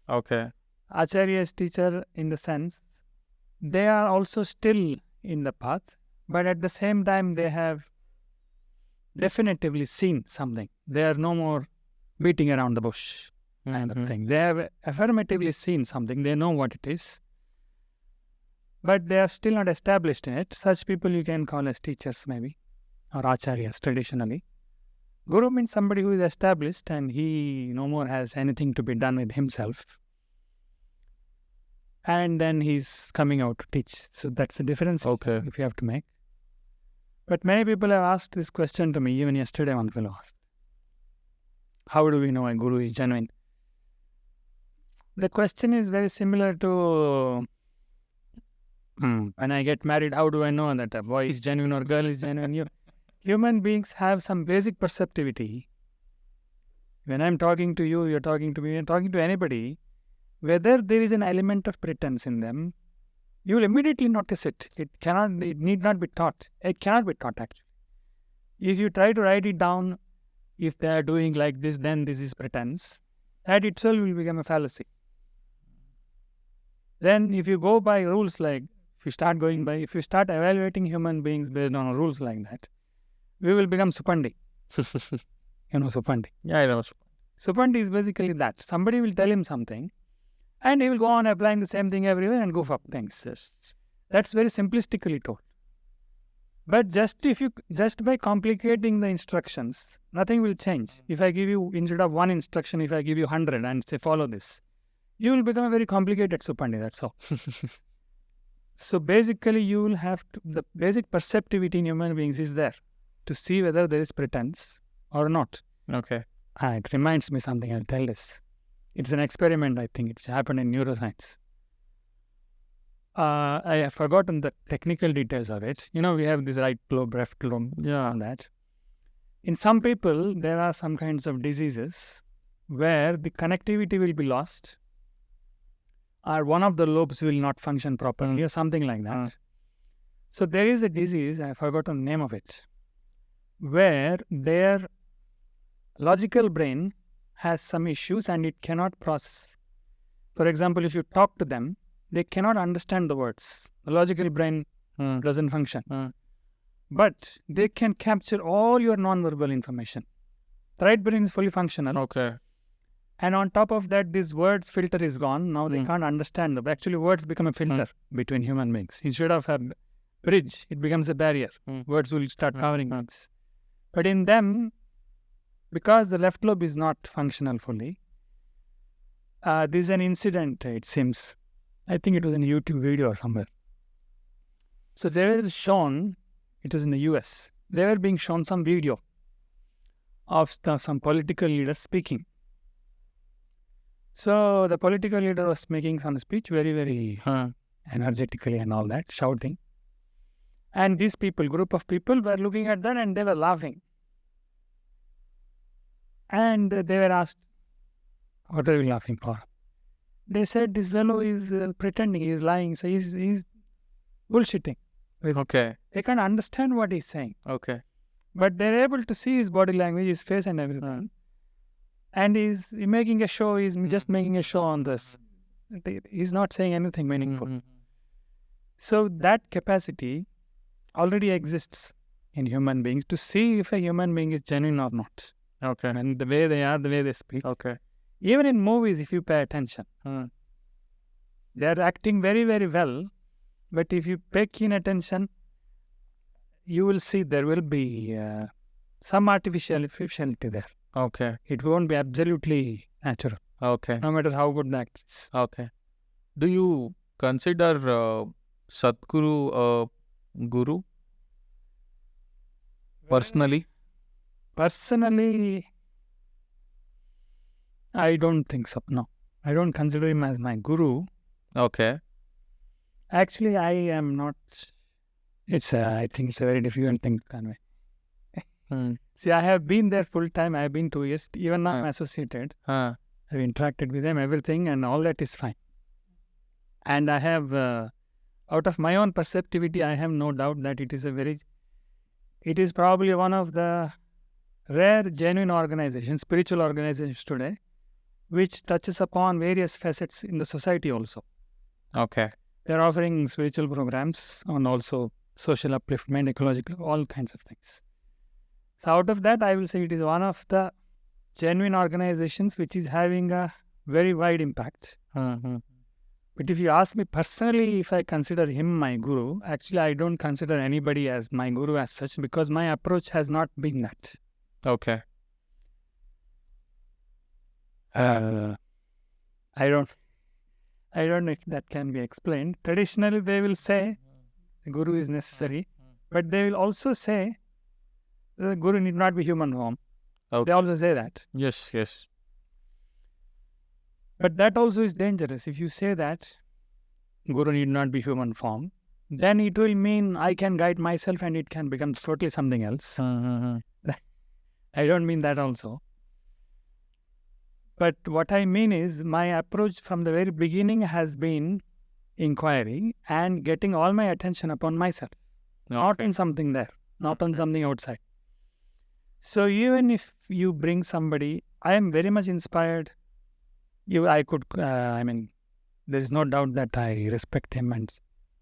Okay. Acharya is teacher in the sense, they are also still in the path, but at the same time, they have definitively seen something. They are no more beating around the bush kind of thing. They have affirmatively seen something. They know what it is. But they are still not established in it. Such people you can call as teachers maybe, or acharyas traditionally. Guru means somebody who is established and he no more has anything to be done with himself. And then he's coming out to teach. So that's the difference if you have to make. But many people have asked this question to me. Even yesterday one fellow asked, how do we know a guru is genuine? The question is very similar to when I get married, how do I know that a boy is genuine or girl is genuine? Human beings have some basic perceptivity. When I'm talking to you, you're talking to me, you're talking to anybody, whether there is an element of pretense in them, you will immediately notice it. It need not be taught. It cannot be taught actually. If you try to write it down, if they are doing like this, then this is pretense, that itself will become a fallacy. Then if you go by rules like, if you start evaluating human beings based on rules like that, we will become Supandi. You know Supandi? Yeah, I know. Supandi is basically that. Somebody will tell him something and he will go on applying the same thing everywhere and goof up things. Yes. That's very simplistically told. But just by complicating the instructions, nothing will change. If I give you, instead of one instruction, if I give you 100 and say follow this, you will become a very complicated Supandi, that's all. So basically you will have to, the basic perceptivity in human beings is there to see whether there is pretense or not. Okay. It reminds me something, I'll tell this. It's an experiment, I think. It's happened in neuroscience. I have forgotten the technical details of it. You know, we have this right lobe, left lobe, and that. In some people, there are some kinds of diseases where the connectivity will be lost, or one of the lobes will not function properly, or something like that. So there is a disease, I have forgotten the name of it, where their logical brain has some issues and it cannot process. For example, if you talk to them, they cannot understand the words. The logical brain doesn't function. But they can capture all your non-verbal information. The right brain is fully functional. Okay. And on top of that, this words filter is gone. Now they can't understand them. Actually, words become a filter between human beings. Instead of a bridge, it becomes a barrier. Words will start covering things. But in them, because the left lobe is not functional fully, this is an incident, it seems. I think it was in a YouTube video or somewhere. So they were shown, it was in the US, they were being shown some video of some political leaders speaking. So the political leader was making some speech very, very energetically and all that, shouting. And these people, group of people, were looking at that and they were laughing. And they were asked, what are you laughing for? They said, this fellow is pretending, he is lying, so he's bullshitting. Okay. They can't understand what he's saying. Okay. But they're able to see his body language, his face and everything. And he's making a show, he's just making a show on this. He's not saying anything meaningful. So that capacity already exists in human beings to see if a human being is genuine or not. Okay. And the way they are, the way they speak. Okay. Even in movies, if you pay attention, they are acting very, very well. But if you pay keen attention, you will see there will be some artificiality there. Okay. It won't be absolutely natural. Okay. No matter how good the actor is. Okay. Do you consider Sadhguru a guru? Personally? Personally, I don't think so. No. I don't consider him as my guru. Okay. Actually, I am not. I think it's a very difficult thing to convey. See, I have been there full time. I have been 2 years. Even now I'm associated. I've interacted with them, everything, and all that is fine. And I have, out of my own perceptivity, I have no doubt that it is probably one of the rare, genuine organizations, spiritual organizations today, which touches upon various facets in the society also. Okay. They're offering spiritual programs and also social upliftment, ecological, all kinds of things. So out of that, I will say it is one of the genuine organizations which is having a very wide impact. But if you ask me personally, if I consider him my guru, actually I don't consider anybody as my guru as such because my approach has not been that. Okay. I don't know if that can be explained. Traditionally, they will say the guru is necessary, but they will also say the guru need not be human form. Okay. They also say that. Yes, yes. But that also is dangerous. If you say that guru need not be human form, then it will mean I can guide myself and it can become totally something else. I don't mean that also. But what I mean is my approach from the very beginning has been inquiring and getting all my attention upon myself, not in something there, not on something outside. So even if you bring somebody, I am very much inspired. There is no doubt that I respect him and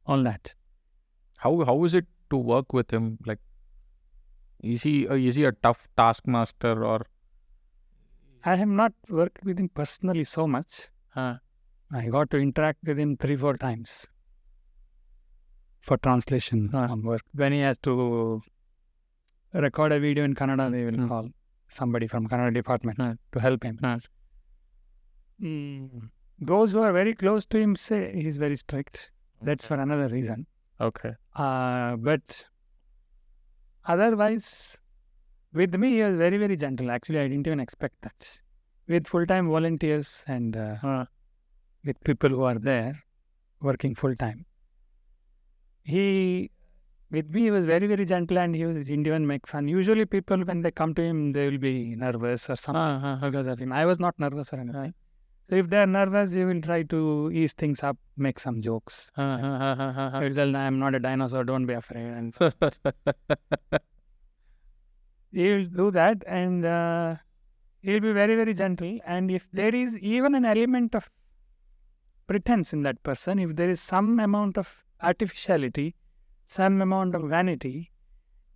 all that. How is it to work with him? Like, is he a tough taskmaster, or? I have not worked with him personally so much. Huh. I got to interact with him 3-4 times for translation work. When he has to record a video in Kannada, they will call somebody from Kannada department to help him. Those who are very close to him say he's very strict. That's for another reason. Okay. But otherwise, with me, he was very, very gentle. Actually, I didn't even expect that. With full-time volunteers and with people who are there working full-time, with me, he was very, very gentle, and he didn't even make fun. Usually people, when they come to him, they will be nervous or something because of him. I was not nervous or anything. So if they are nervous, he will try to ease things up, make some jokes. He will tell, I am not a dinosaur, don't be afraid. And he will do that, and he will be very, very gentle. And if there is even an element of pretense in that person, if there is some amount of artificiality, some amount of vanity,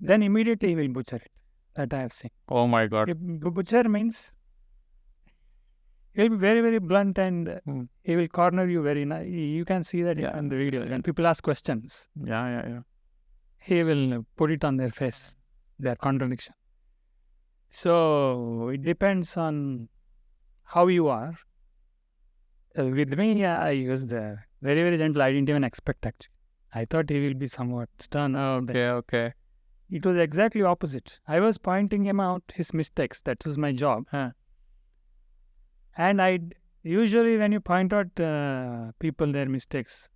then immediately he will butcher it. That I have seen. Oh my God. If butcher means he will be very, very blunt, and he will corner you very nice. You can see that in the video. When people ask questions, he will put it on their face, their contradiction. So it depends on how you are. With me, I was very, very gentle. I didn't even expect, actually. I thought he will be somewhat stern. Okay. It was exactly opposite. I was pointing him out his mistakes. That was my job. And usually when you point out people their mistakes,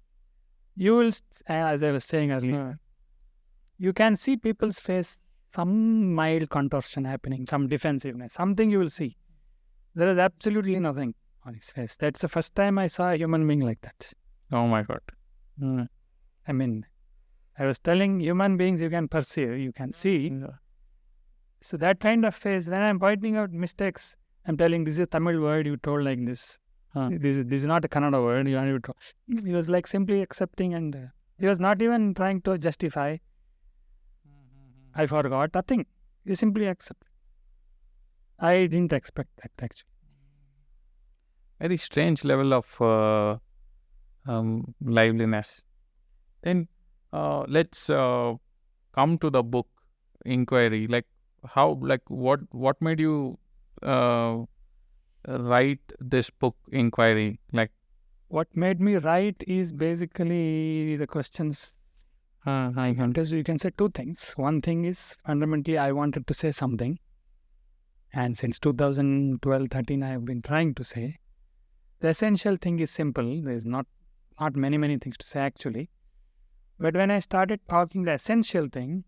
you will, as I was saying earlier, you can see people's face, some mild contortion happening, some defensiveness, something you will see. There is absolutely nothing on his face. That's the first time I saw a human being like that. Oh my God. I mean, I was telling, human beings you can perceive, you can see. So that kind of face, when I'm pointing out mistakes, I'm telling, this is a Tamil word you told like this. This is not a Kannada word. He was like simply accepting, and he was not even trying to justify. I forgot, nothing. He simply accepted. I didn't expect that, actually. Very strange level of liveliness. Then let's come to the book Inquiry. Like what made you write this book Inquiry? Like, what made me write is basically the questions. Because you can say two things. One thing is, fundamentally, I wanted to say something, and since 2012-13 I have been trying to say. The essential thing is simple. There is not many things to say, actually. But when I started talking the essential thing,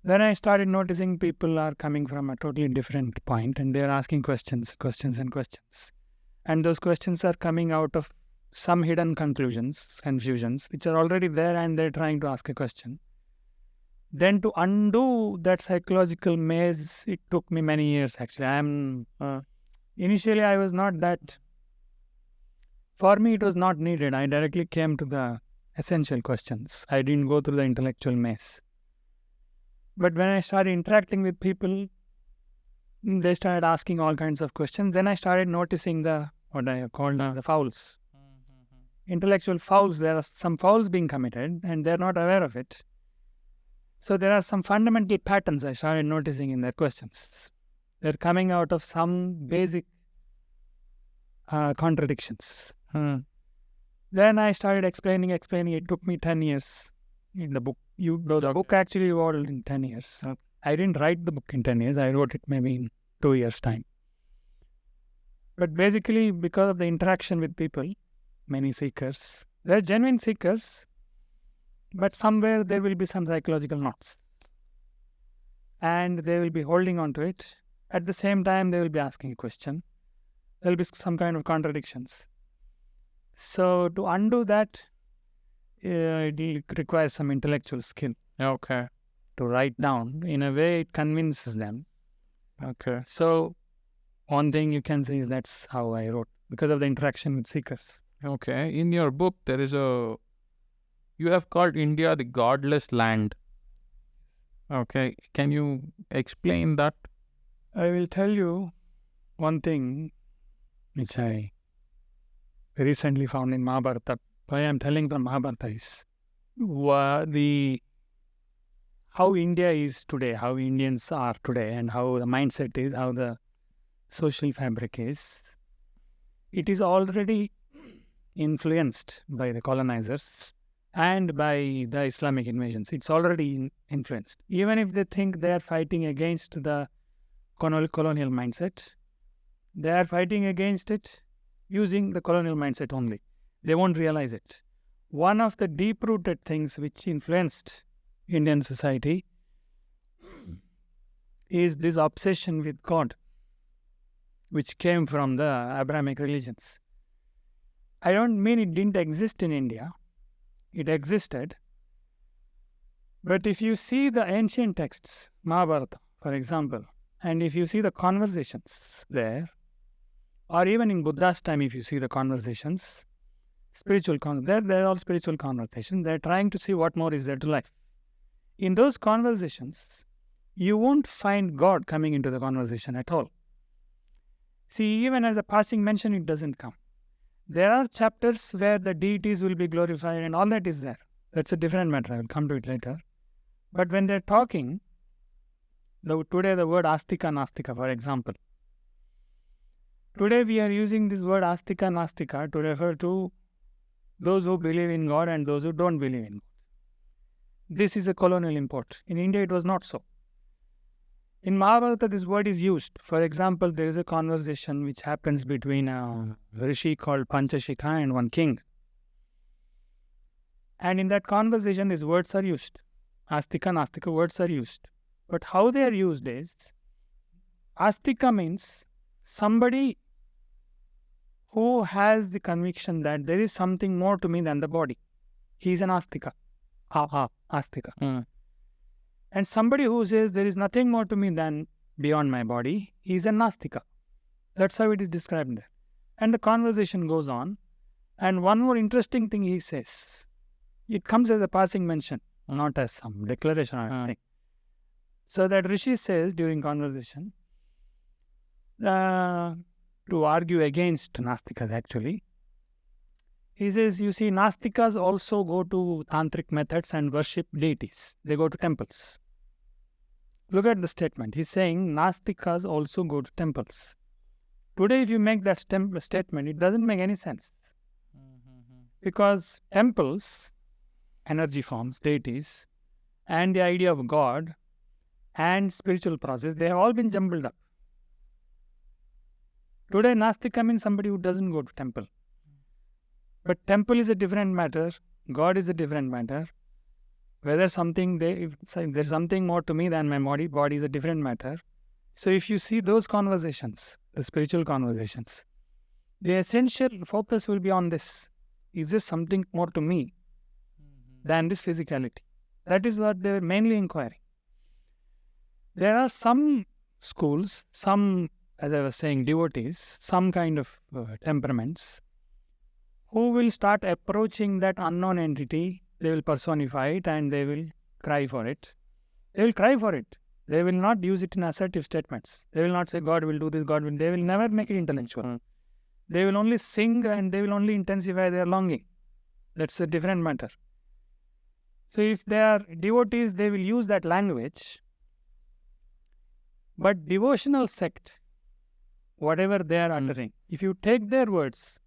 then I started noticing people are coming from a totally different point, and they are asking questions. And those questions are coming out of some hidden confusions, which are already there, and they're trying to ask a question. Then to undo that psychological maze, it took me many years, actually. Initially, I was not that. For me, it was not needed. I directly came to the essential questions. I didn't go through the intellectual maze. But when I started interacting with people, they started asking all kinds of questions. Then I started noticing what I called the fouls. Intellectual fouls. There are some fouls being committed, and they're not aware of it. So there are some fundamental patterns I started noticing in their questions. They're coming out of some basic contradictions. Then I started explaining. It took me 10 years in the book. The book actually evolved in 10 years. I didn't write the book in 10 years. I wrote it maybe in 2 years' time. But basically, because of the interaction with people, many seekers, they're genuine seekers, but somewhere there will be some psychological knots. And they will be holding on to it. At the same time, they will be asking a question. There will be some kind of contradictions. So to undo that, it requires some intellectual skill. okay. to write down. In a way, it convinces them. Okay. So one thing you can say is that's how I wrote, because of the interaction with seekers. Okay. In your book, you have called India the godless land. Okay. Can you explain that? I will tell you one thing which I recently found in Mahabharata. Why I am telling from Mahabharata is how India is today, how Indians are today, and how the mindset is, how the social fabric is. It is already influenced by the colonizers and by the Islamic invasions. It's already influenced. Even if they think they are fighting against the colonial mindset, they are fighting against it using the colonial mindset only. They won't realize it. One of the deep-rooted things which influenced Indian society is this obsession with God, which came from the Abrahamic religions. I don't mean it didn't exist in India. It existed. But if you see the ancient texts, Mahabharata, for example, and if you see the conversations there, or even in Buddha's time, if you see the conversations, they're all spiritual conversations. They're trying to see what more is there to life. In those conversations, you won't find God coming into the conversation at all. See, even as a passing mention, it doesn't come. There are chapters where the deities will be glorified and all that is there. That's a different matter. I will come to it later. But when they're talking, today the word astika, nastika, for example. Today we are using this word astika, nastika to refer to those who believe in God and those who don't believe in God. This is a colonial import. In India, it was not so. In Mahabharata, this word is used. For example, there is a conversation which happens between a rishi called Panchashikha and one king. And in that conversation, these words are used. Astika, nastika words are used. But how they are used is, astika means somebody who has the conviction that there is something more to me than the body. He is an astika. Astika. And somebody who says there is nothing more to me than beyond my body, he is a nastika. That's how it is described there. And the conversation goes on. And one more interesting thing he says. It comes as a passing mention, not as some declaration or anything. So that Rishi says during conversation, to argue against Nastikas actually, he says, you see, Nastikas also go to tantric methods and worship deities. They go to temples. Look at the statement. He's saying Nastikas also go to temples. Today, if you make that statement, it doesn't make any sense. Because temples, energy forms, deities, and the idea of God and spiritual process, they have all been jumbled up. Today, Nastika means somebody who doesn't go to temple. But temple is a different matter. God is a different matter. Whether if there's something more to me than my body is a different matter. So if you see those conversations, the spiritual conversations, the essential focus will be on this. Is there something more to me than this physicality? That is what they were mainly inquiring. There are some schools, some, as I was saying, devotees, some kind of temperaments, who will start approaching that unknown entity. They will personify it and they will cry for it. They will cry for it. They will not use it in assertive statements. They will not say, God will do this, God will. They will never make it intellectual. They will only sing and they will only intensify their longing. That's a different matter. So if they are devotees, they will use that language. But devotional sect, whatever they are uttering, if you take their words,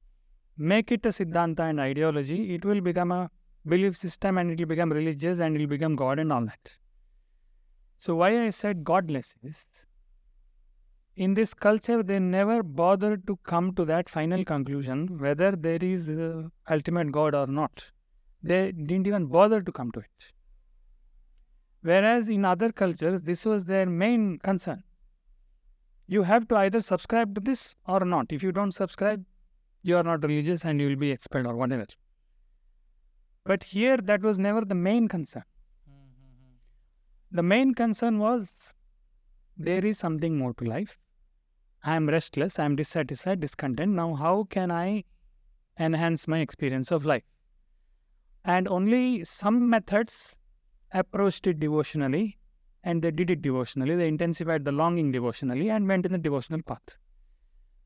make it a Siddhanta and ideology, it will become a belief system and it will become religious and it will become God and all that. So why I said godless is, in this culture they never bothered to come to that final conclusion whether there is ultimate God or not. They didn't even bother to come to it. Whereas in other cultures, this was their main concern. You have to either subscribe to this or not. If you don't subscribe, you are not religious and you will be expelled or whatever. But here, that was never the main concern. The main concern was there is something more to life. I am restless, I am dissatisfied, discontent. Now, how can I enhance my experience of life? And only some methods approached it devotionally, and they did it devotionally. They intensified the longing devotionally and went in the devotional path.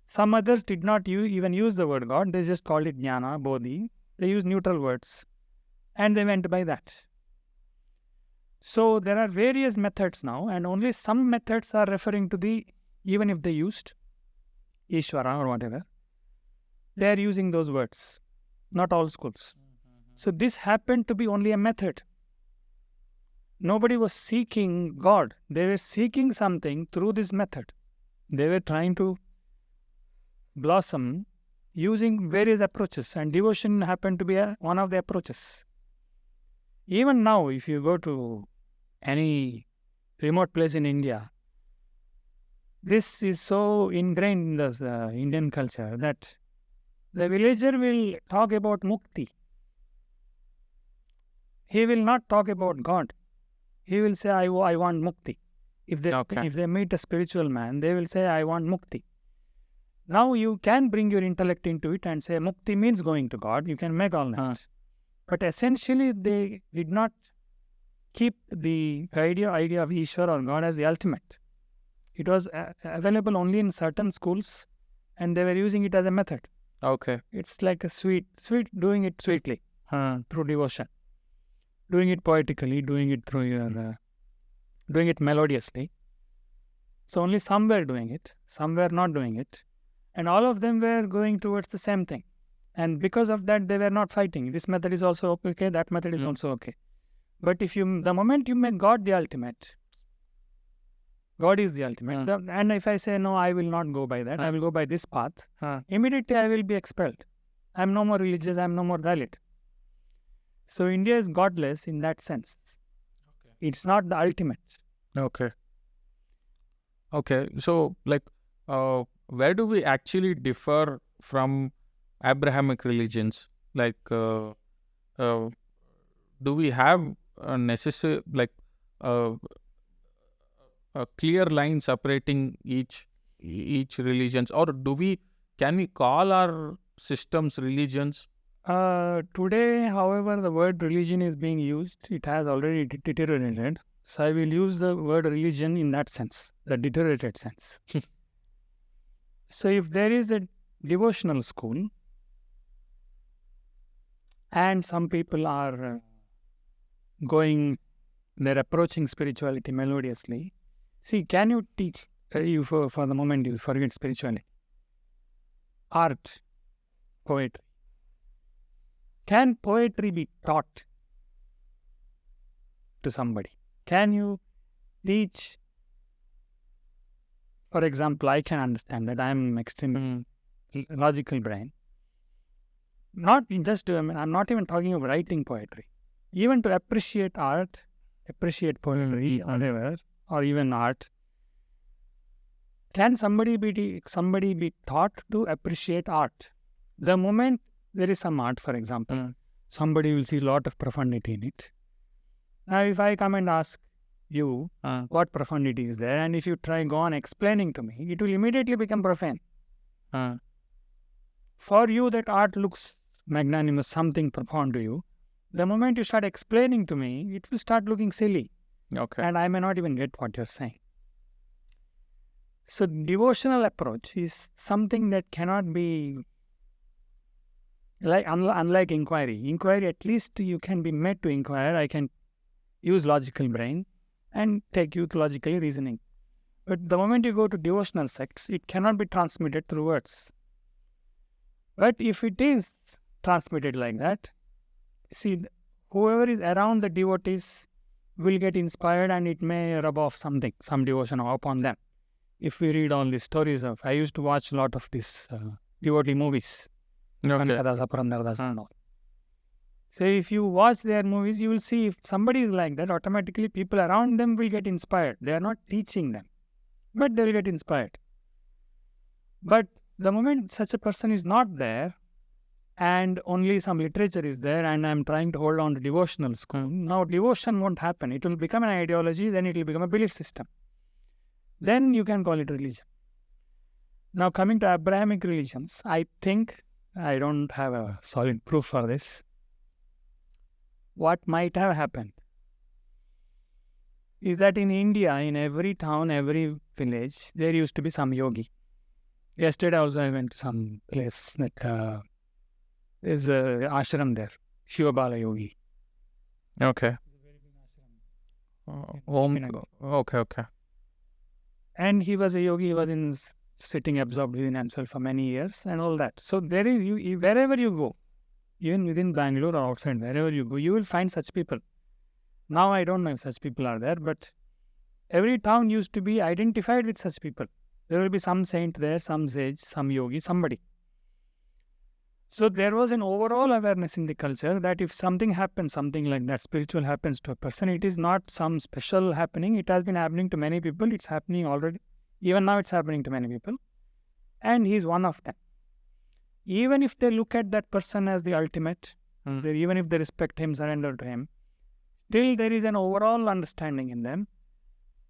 Some others did not even use the word God. They just called it jnana, bodhi. They used neutral words and they went by that. So there are various methods now, and only some methods are referring to the, even if they used Ishvara or whatever, they are using those words. Not all schools. So this happened to be only a method. Nobody was seeking God. They were seeking something through this method. They were trying to blossom using various approaches, and devotion happened to be one of the approaches. Even now, if you go to any remote place in India, this is so ingrained in the Indian culture that the villager will talk about mukti. He will not talk about God. He will say, I want mukti. If they meet a spiritual man, they will say, I want mukti. Now you can bring your intellect into it and say, mukti means going to God. You can make all that. But essentially, they did not keep the idea of Ishvara or God as the ultimate. It was available only in certain schools, and they were using it as a method. Okay. It's like a sweet, doing it sweetly through devotion. Doing it poetically, doing it through your, doing it melodiously. So only some were doing it, some were not doing it. And all of them were going towards the same thing. And because of that, they were not fighting. This method is also okay, that method is also okay. But the moment you make God the ultimate, God is the ultimate. And if I say, no, I will not go by that, I will go by this path, immediately I will be expelled. I am no more religious, I am no more valid. So India is godless in that sense. Okay. It's not the ultimate. Okay. So, where do we actually differ from Abrahamic religions? Do we have a necessary, a clear line separating each religions, or can we call our systems religions? Today, however, the word religion is being used. It has already deteriorated. So I will use the word religion in that sense, the deteriorated sense. So if there is a devotional school and some people are they're approaching spirituality melodiously. See, can you teach, for the moment you forget spirituality, art, poetry? Can poetry be taught to somebody? Can you teach? For example, I can understand that I am extremely logical brain. Not just I'm not even talking of writing poetry. Even to appreciate art, appreciate poetry, whatever, or even art, can somebody be taught to appreciate art? The moment there is some art, for example, somebody will see a lot of profundity in it. Now, if I come and ask you what profundity is there, and if you go on explaining to me, it will immediately become profane. For you, that art looks magnanimous, something profound to you. The moment you start explaining to me, it will start looking silly. Okay. And I may not even get what you're saying. So, devotional approach is something that cannot be unlike inquiry. Inquiry, at least you can be made to inquire. I can use logical brain and take you to logically reasoning. But the moment you go to devotional sects, it cannot be transmitted through words. But if it is transmitted like that, see, whoever is around the devotees will get inspired, and it may rub off some devotion upon them. If we read all these stories I used to watch a lot of these devotee movies. Okay. So if you watch their movies, you will see if somebody is like that, automatically people around them will get inspired. They are not teaching them, but they will get inspired. But the moment such a person is not there, and only some literature is there, and I'm trying to hold on to devotional school. Now, devotion won't happen. It will become an ideology, then it will become a belief system. Then you can call it religion. Now, coming to Abrahamic religions, I think, I don't have a solid proof for this. What might have happened is that in India, in every town, every village, there used to be some yogi. Yesterday also I went to some place that there's an ashram there, Shivabala Yogi. Okay. Okay. And he was a yogi, he was sitting absorbed within himself for many years and all that. So there is, wherever you go, even within Bangalore or outside, wherever you go, you will find such people. Now I don't know if such people are there, but every town used to be identified with such people. There will be some saint there, some sage, some yogi, somebody. So there was an overall awareness in the culture that if something happens, something like that, spiritual happens to a person, it is not some special happening. It has been happening to many people. It's happening already. Even now it's happening to many people. And he's one of them. Even if they look at that person as the ultimate, even if they respect him, surrender to him, still there is an overall understanding in them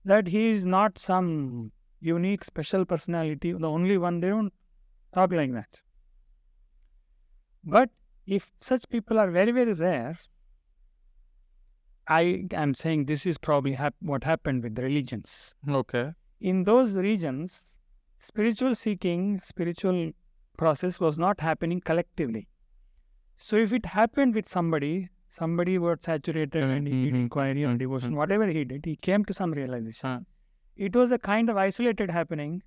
that he is not some unique, special personality, the only one. They don't talk like that. But if such people are very, very rare, I am saying this is probably what happened with the religions. Okay. In those regions, spiritual seeking, spiritual process was not happening collectively. So if it happened with somebody was saturated and he did inquiry or devotion, whatever he did, he came to some realization. It was a kind of isolated happening,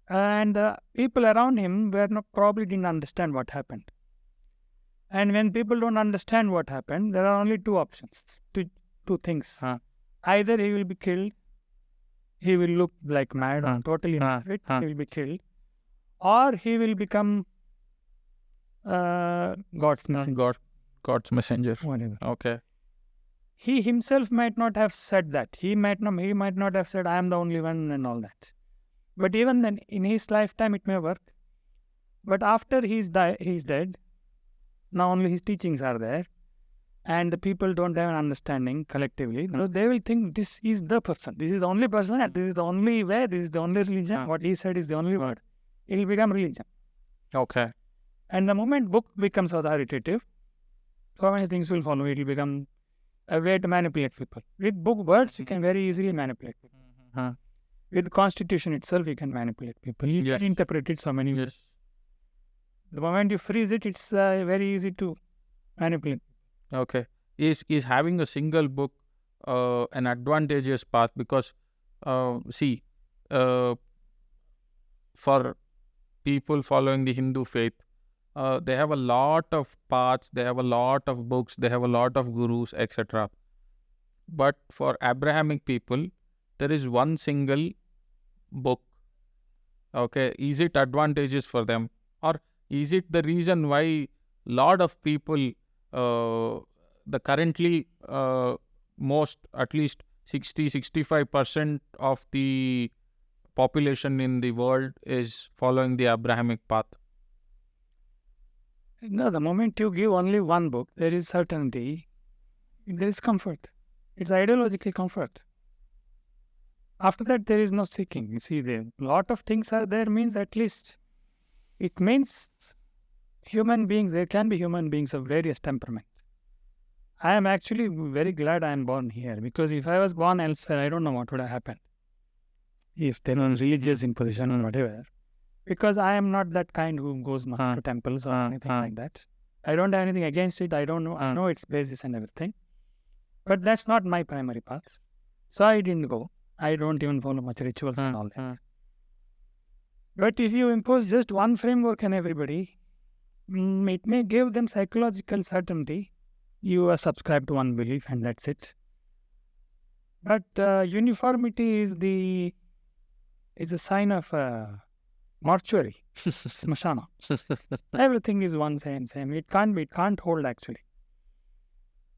and the people around him probably didn't understand what happened. And when people don't understand what happened, there are only two options, two things. Either he will be killed, he will look like mad or totally fit, he will be killed, or he will become God's messenger. God's messenger. Whatever. Okay. He himself might not have said that. He might not have said, I am the only one and all that. But even then, in his lifetime, it may work. But after he's dead, now only his teachings are there, and the people don't have an understanding collectively. So they will think this is the person. This is the only person, and this is the only way, this is the only religion. What he said is the only word. It will become religion. Okay. And the moment book becomes authoritative, so many things will follow. It will become a way to manipulate people. With book words, you can very easily manipulate people. With the constitution itself, you can manipulate people. You can interpret it so many ways. The moment you freeze it, it's very easy to manipulate. Okay. Is having a single book an advantageous path? Because for people following the Hindu faith, they have a lot of paths, they have a lot of books, they have a lot of gurus, etc. But for Abrahamic people, there is one single book. Okay, is it advantageous for them, or is it the reason why lot of people, the currently most, at least 60-65% of the population in the world is following the Abrahamic path? No, the moment you give only one book, there is certainty, there is comfort. It's ideological comfort. After that, there is no seeking. You see, a lot of things are there, means at least, it means human beings, there can be human beings of various temperament. I am actually very glad I am born here, because if I was born elsewhere, I don't know what would have happened. If there was religious imposition or whatever. Because I am not that kind who goes much to temples or anything like that. I don't have anything against it. I don't know. I know its basis and everything. But that's not my primary path. So I didn't go. I don't even follow much rituals and all that. But if you impose just one framework on everybody, it may give them psychological certainty. You are subscribed to one belief and that's it. But uniformity is a sign of mortuary, smashana. Everything is one same. It can't hold actually.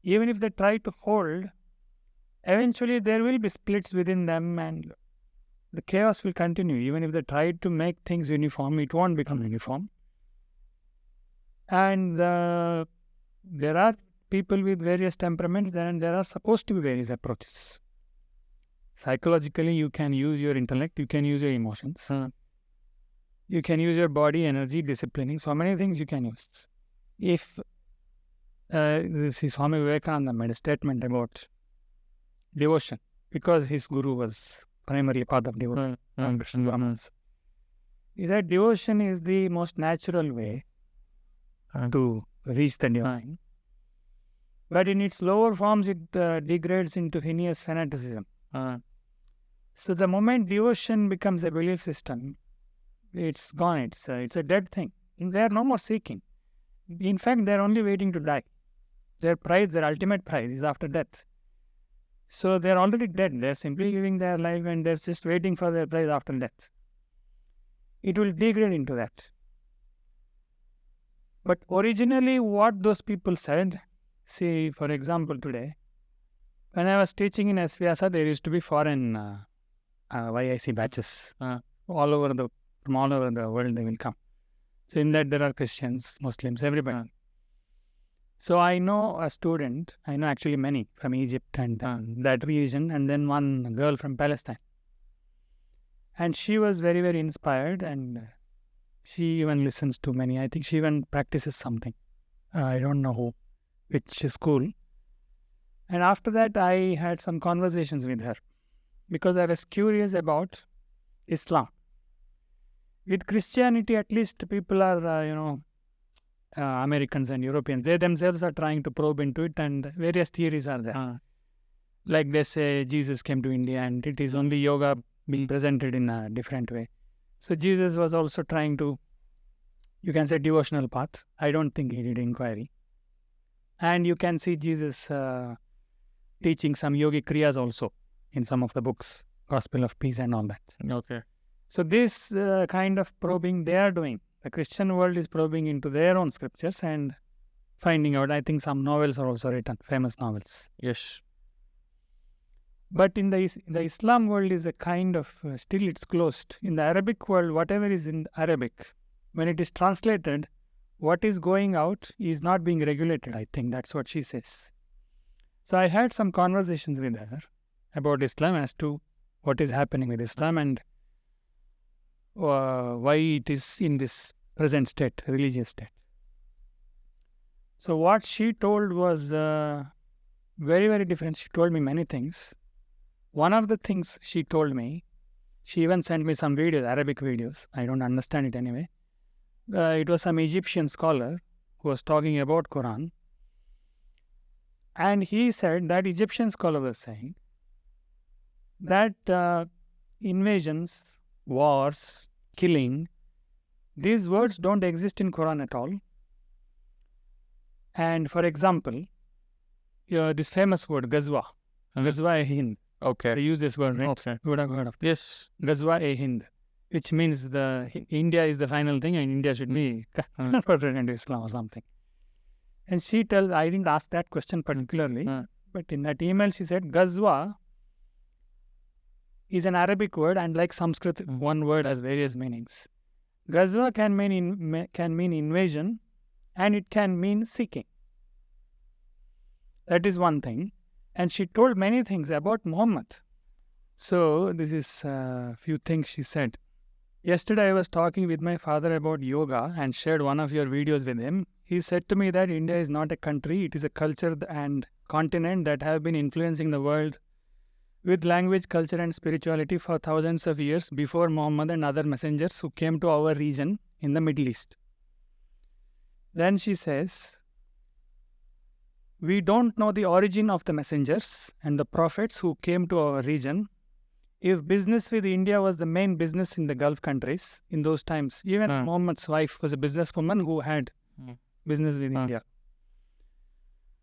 Even if they try to hold, eventually there will be splits within them and the chaos will continue. Even if they try to make things uniform, it won't become uniform. And there are people with various temperaments, then there are supposed to be various approaches. Psychologically, you can use your intellect, you can use your emotions, you can use your body, energy, disciplining, so many things you can use. If this is Swami Vivekananda made a statement about devotion, because his guru was primarily path of devotion, he said devotion is the most natural way to reach the divine. But in its lower forms, it degrades into heinous fanaticism. So the moment devotion becomes a belief system, it's gone. It's a dead thing. They are no more seeking. In fact, they are only waiting to die. Their prize, their ultimate prize, is after death. So they are already dead. They are simply living their life and they're just waiting for their prize after death. It will degrade into that. But originally, what those people said, see, for example, today, when I was teaching in SVYASA, there used to be foreign YIC batches from all over the world. They will come. So in that there are Christians, Muslims, everybody. So I know a student. I know actually many from Egypt and that region, and then one girl from Palestine. And she was very, very inspired, and she even listens to many. I think she even practices something. I don't know which school. And after that, I had some conversations with her because I was curious about Islam. With Christianity, at least people are, Americans and Europeans, they themselves are trying to probe into it, and various theories are there. Like they say Jesus came to India and it is only yoga being presented in a different way. So Jesus was also trying to, you can say, devotional path. I don't think he did inquiry. And you can see Jesus teaching some yogic kriyas also in some of the books, Gospel of Peace and all that. Okay. So this kind of probing they are doing. The Christian world is probing into their own scriptures and finding out. I think some novels are also written, famous novels. Yes. But in the Islam world is a kind of, still it's closed. In the Arabic world, whatever is in Arabic, when it is translated, what is going out is not being regulated, I think. That's what she says. So I had some conversations with her about Islam as to what is happening with Islam and why it is in this present state, religious state. So what she told was very, very different. She told me many things. One of the things she told me, she even sent me some videos, Arabic videos. I don't understand it anyway. It was some Egyptian scholar who was talking about Quran. And he said, that Egyptian scholar was saying that invasions, wars, killing, these words don't exist in Quran at all. And for example, this famous word, Ghazwa, Ghazwa-e-Hind. Okay. They use this word, right? Okay. You would have heard of this. Yes. Ghazwa-e-Hind, which means India is the final thing and India should be converted into Islam or something. And she tells, I didn't ask that question particularly, but in that email she said, Ghazwa is an Arabic word, and like Sanskrit, one word has various meanings. Ghazwa can mean invasion, and it can mean seeking. That is one thing. And she told many things about Muhammad. So this is a few things she said. Yesterday I was talking with my father about yoga and shared one of your videos with him. He said to me that India is not a country, it is a culture and continent that have been influencing the world with language, culture and spirituality for thousands of years before Muhammad and other messengers who came to our region in the Middle East. Then she says, we don't know the origin of the messengers and the prophets who came to our region. If business with India was the main business in the Gulf countries in those times, even Muhammad's wife was a businesswoman who had business with India.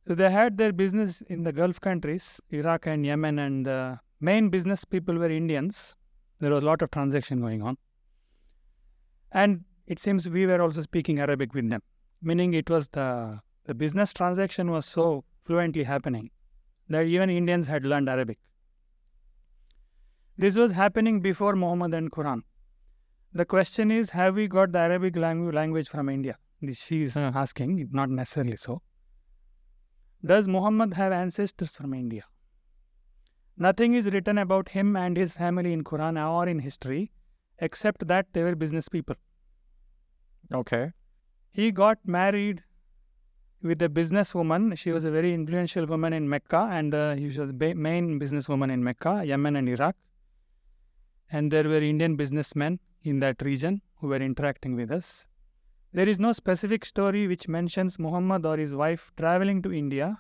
So they had their business in the Gulf countries, Iraq and Yemen, and the main business people were Indians. There was a lot of transaction going on. And it seems we were also speaking Arabic with them, meaning it was the business transaction was so fluently happening that even Indians had learned Arabic. This was happening before Muhammad and Quran. The question is, have we got the Arabic language from India? She is asking, not necessarily so. Does Muhammad have ancestors from India? Nothing is written about him and his family in Quran or in history, except that they were business people. Okay. He got married with a businesswoman. She was a very influential woman in Mecca, and she was the main businesswoman in Mecca, Yemen and Iraq. And there were Indian businessmen in that region who were interacting with us. There is no specific story which mentions Muhammad or his wife traveling to India,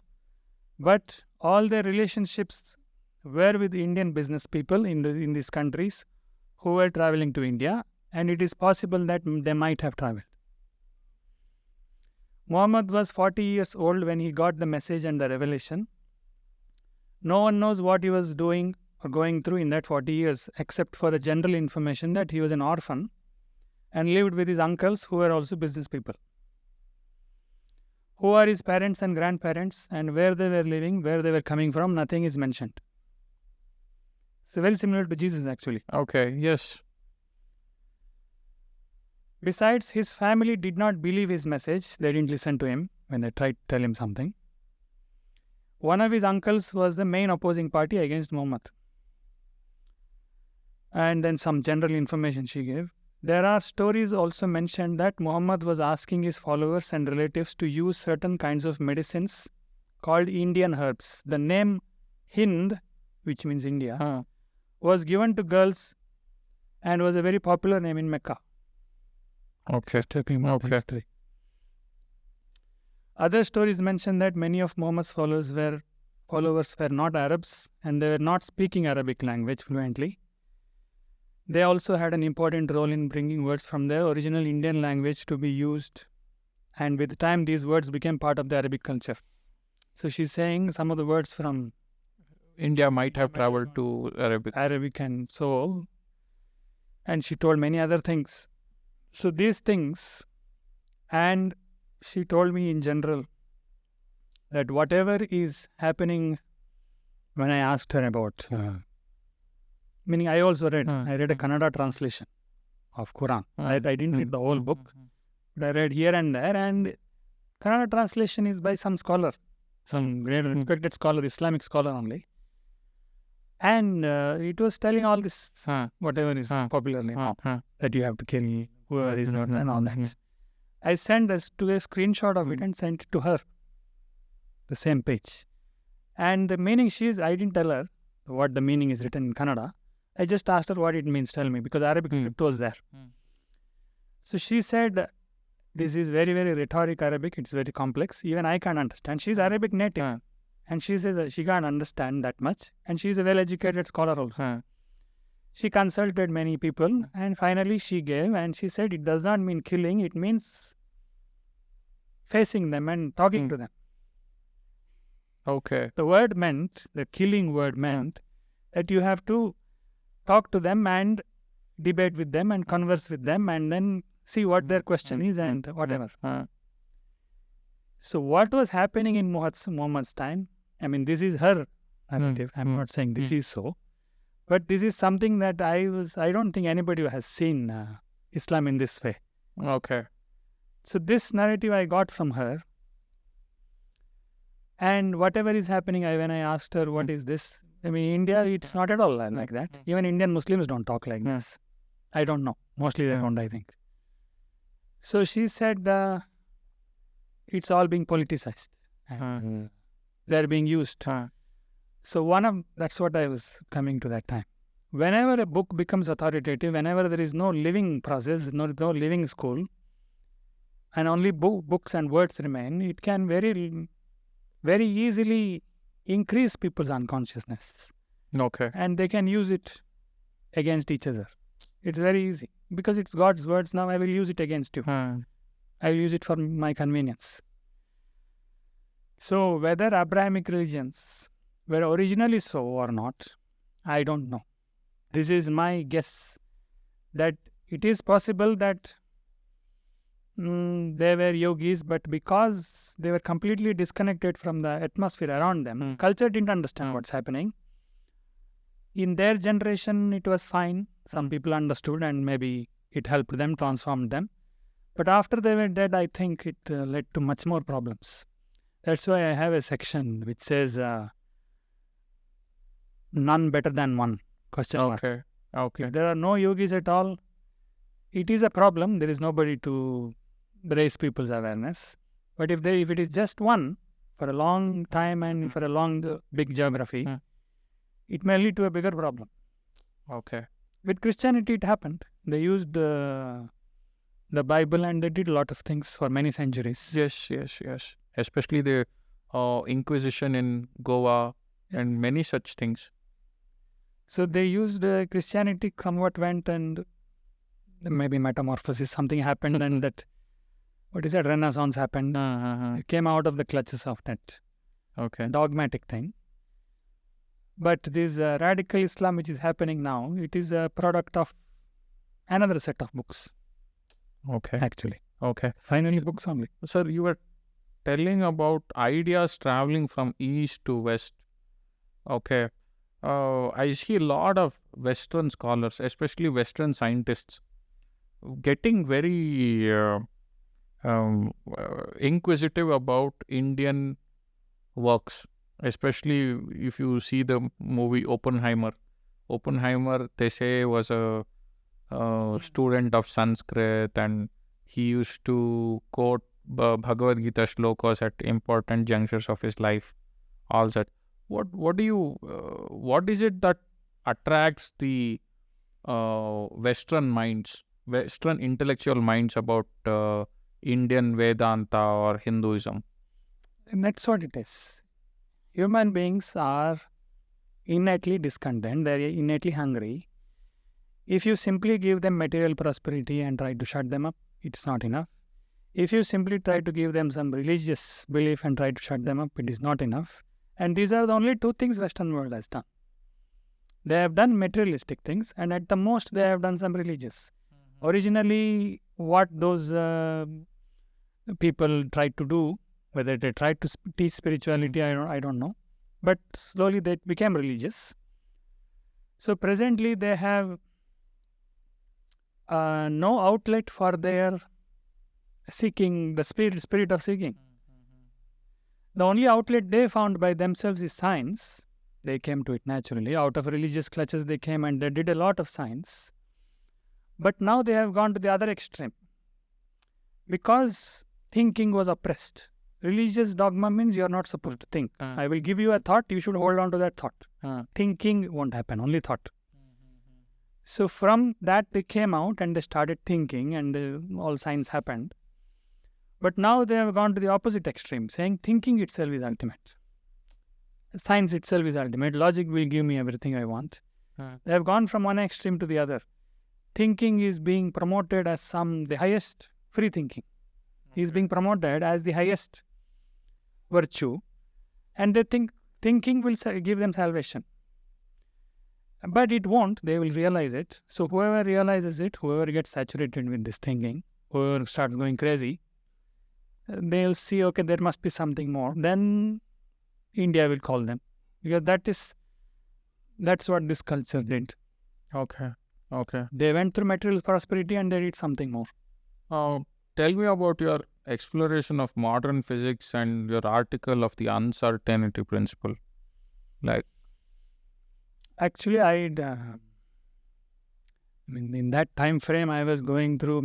but all their relationships were with Indian business people in these countries who were traveling to India, and it is possible that they might have traveled. Muhammad was 40 years old when he got the message and the revelation. No one knows what he was doing or going through in that 40 years, except for the general information that he was an orphan and lived with his uncles who were also business people. Who are his parents and grandparents, and where they were living, where they were coming from, nothing is mentioned. It's very similar to Jesus, actually. Okay, yes. Besides, his family did not believe his message. They didn't listen to him when they tried to tell him something. One of his uncles was the main opposing party against Muhammad. And then some general information she gave. There are stories also mentioned that Muhammad was asking his followers and relatives to use certain kinds of medicines called Indian herbs. The name Hind, which means India, was given to girls and was a very popular name in Mecca. Okay. History. Other stories mention that many of Muhammad's followers were not Arabs and they were not speaking Arabic language fluently. They also had an important role in bringing words from their original Indian language to be used, and with time these words became part of the Arabic culture. So she's saying some of the words from India might have traveled to Arabic. And so, and she told many other things. So these things, and she told me in general that whatever is happening, when I asked her about, meaning I also read, I read a Kannada translation of Quran. I didn't read the whole book, but I read here and there, and Kannada translation is by some scholar, some great respected scholar, Islamic scholar only. And it was telling all this, whatever is popularly now, that you have to kill whoever is not, and all that. I sent us to a screenshot of it and sent it to her, the same page. And the meaning I didn't tell her what the meaning is written in Kannada. I just asked her what it means, tell me, because Arabic script was there. So she said, this is very, very rhetoric Arabic, it's very complex, even I can't understand. She's Arabic native. And she says she can't understand that much. And she's a well-educated scholar also. She consulted many people and finally she gave, and she said it does not mean killing, it means facing them and talking to them. Okay. The killing word meant that you have to talk to them and debate with them and converse with them and then see what their question is and whatever. So what was happening in Muhammad's time, I mean, this is her narrative. I'm not saying this is so. But this is something that I don't think anybody has seen Islam in this way. Okay. So this narrative I got from her. And whatever is happening, when I asked her, what is this? I mean, India, it's not at all like that. Even Indian Muslims don't talk like this. I don't know. Mostly they don't, I think. So she said, it's all being politicized. They're being used. So that's what I was coming to that time. Whenever a book becomes authoritative, whenever there is no living process, no living school, and only books and words remain, it can very, very easily increase people's unconsciousness. Okay. And they can use it against each other. It's very easy. Because it's God's words, now I will use it against you. I will use it for my convenience. So whether Abrahamic religions were originally so or not, I don't know. This is my guess that it is possible that they were yogis, but because they were completely disconnected from the atmosphere around them, culture didn't understand what's happening. In their generation, it was fine. Some people understood and maybe it helped them, transformed them. But after they were dead, I think it led to much more problems. That's why I have a section which says none better than one, question mark. Okay. If there are no yogis at all, it is a problem. There is nobody to raise people's awareness. But if it is just one for a long time and for a long big geography, it may lead to a bigger problem. Okay. With Christianity, it happened. They used the Bible and they did a lot of things for many centuries. Yes. Especially the Inquisition in Goa and many such things. So they used Christianity, somewhat went and maybe metamorphosis, something happened and that, Renaissance happened. It came out of the clutches of that dogmatic thing. But this radical Islam which is happening now, it is a product of another set of books. Actually. Finally, books only. Sir, you were telling about ideas traveling from east to west. I see a lot of Western scholars, especially Western scientists, getting very inquisitive about Indian works, especially if you see the movie Oppenheimer. Oppenheimer, they say, was a student of Sanskrit, and he used to quote Bhagavad Gita shlokas at important junctures of his life. All that. What is it that attracts the Western minds, Western intellectual minds about Indian Vedanta or Hinduism? And that's what it is. Human beings are innately discontent, they are innately hungry. If you simply give them material prosperity and try to shut them up, it's not enough. If you simply try to give them some religious belief and try to shut them up, it is not enough. And these are the only two things Western world has done. They have done materialistic things, and at the most they have done some religious. Originally, what those people tried to do, whether they tried to teach spirituality, I don't know. But slowly they became religious. So presently they have no outlet for their seeking, the spirit of seeking. The only outlet they found by themselves is science. They came to it naturally. Out of religious clutches they came and they did a lot of science. But now they have gone to the other extreme. Because thinking was oppressed. Religious dogma means you are not supposed to think. I will give you a thought, you should hold on to that thought. Thinking won't happen, only thought. So from that they came out and they started thinking, and all science happened. But now they have gone to the opposite extreme, saying thinking itself is ultimate. Science itself is ultimate. Logic will give me everything I want. They have gone from one extreme to the other. Thinking is being promoted as the highest, free thinking is being promoted as the highest virtue, and they think thinking will give them salvation. But it won't. They will realize it. So whoever realizes it, whoever gets saturated with this thinking, whoever starts going crazy, they'll see, okay, there must be something more. Then India will call them, because that's what this culture did. Okay. They went through material prosperity and they did something more. Tell me about your exploration of modern physics and your article of the uncertainty principle. Actually, in that time frame, I was going through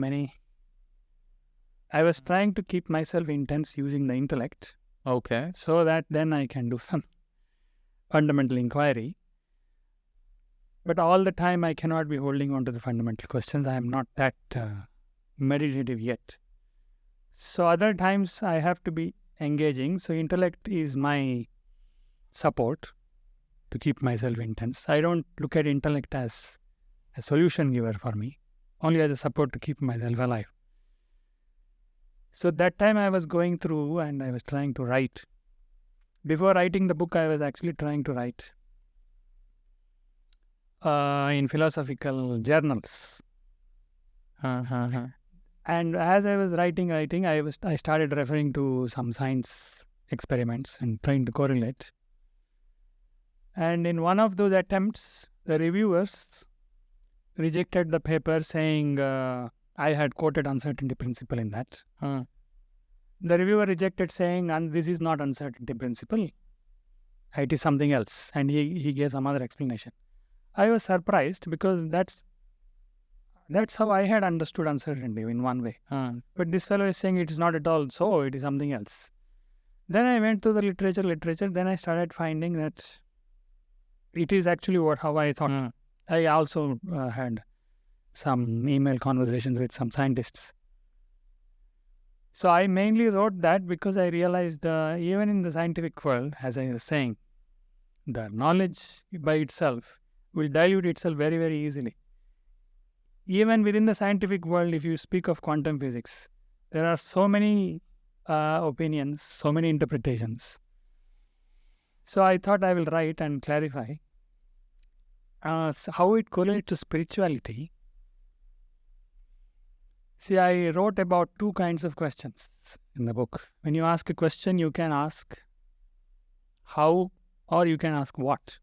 I was trying to keep myself intense using the intellect. So that then I can do some fundamental inquiry. But all the time I cannot be holding on to the fundamental questions. I am not that meditative yet. So other times I have to be engaging. So intellect is my support to keep myself intense. I don't look at intellect as a solution giver for me, only as a support to keep myself alive. So that time I was going through and I was trying to write. Before writing the book, I was actually trying to write in philosophical journals. And as I was writing, I started referring to some science experiments and trying to correlate. And in one of those attempts, the reviewers rejected the paper saying I had quoted uncertainty principle in that. Huh. The reviewer rejected, saying, and this is not uncertainty principle. It is something else. And he gave some other explanation. I was surprised because that's how I had understood uncertainty in one way. But this fellow is saying it is not at all so, it is something else. Then I went to the literature, then I started finding that it is actually how I thought. I also had some email conversations with some scientists. So I mainly wrote that because I realized even in the scientific world, as I was saying, the knowledge by itself will dilute itself very, very easily. Even within the scientific world, if you speak of quantum physics, there are so many opinions, so many interpretations. So I thought I will write and clarify how it correlates to spirituality. See, I wrote about two kinds of questions in the book. When you ask a question, you can ask how, or you can ask what.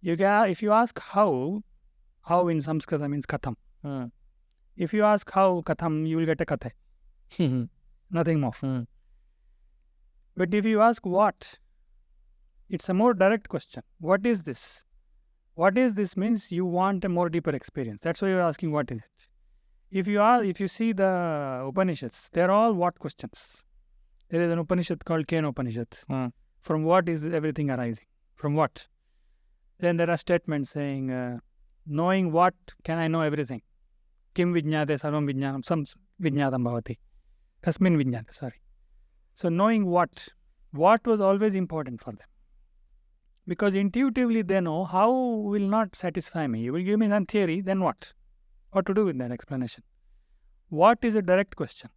If you ask how in Sanskrit means katham. If you ask how katham, you will get a kathe. Nothing more. But if you ask what, it's a more direct question. What is this? What is this means you want a more deeper experience. That's why you're asking what is it. If you see the Upanishads, they're all what questions. There is an Upanishad called Kena Upanishad. From what is everything arising? From what? Then there are statements saying, knowing what can I know everything? Kim vijñāte sarvam vijñānam sam vijñātam bhavati. Kasmin vijñāte, sorry. So knowing what was always important for them. Because intuitively they know how will not satisfy me. You will give me some theory, then what? What to do with that explanation? What is a direct question?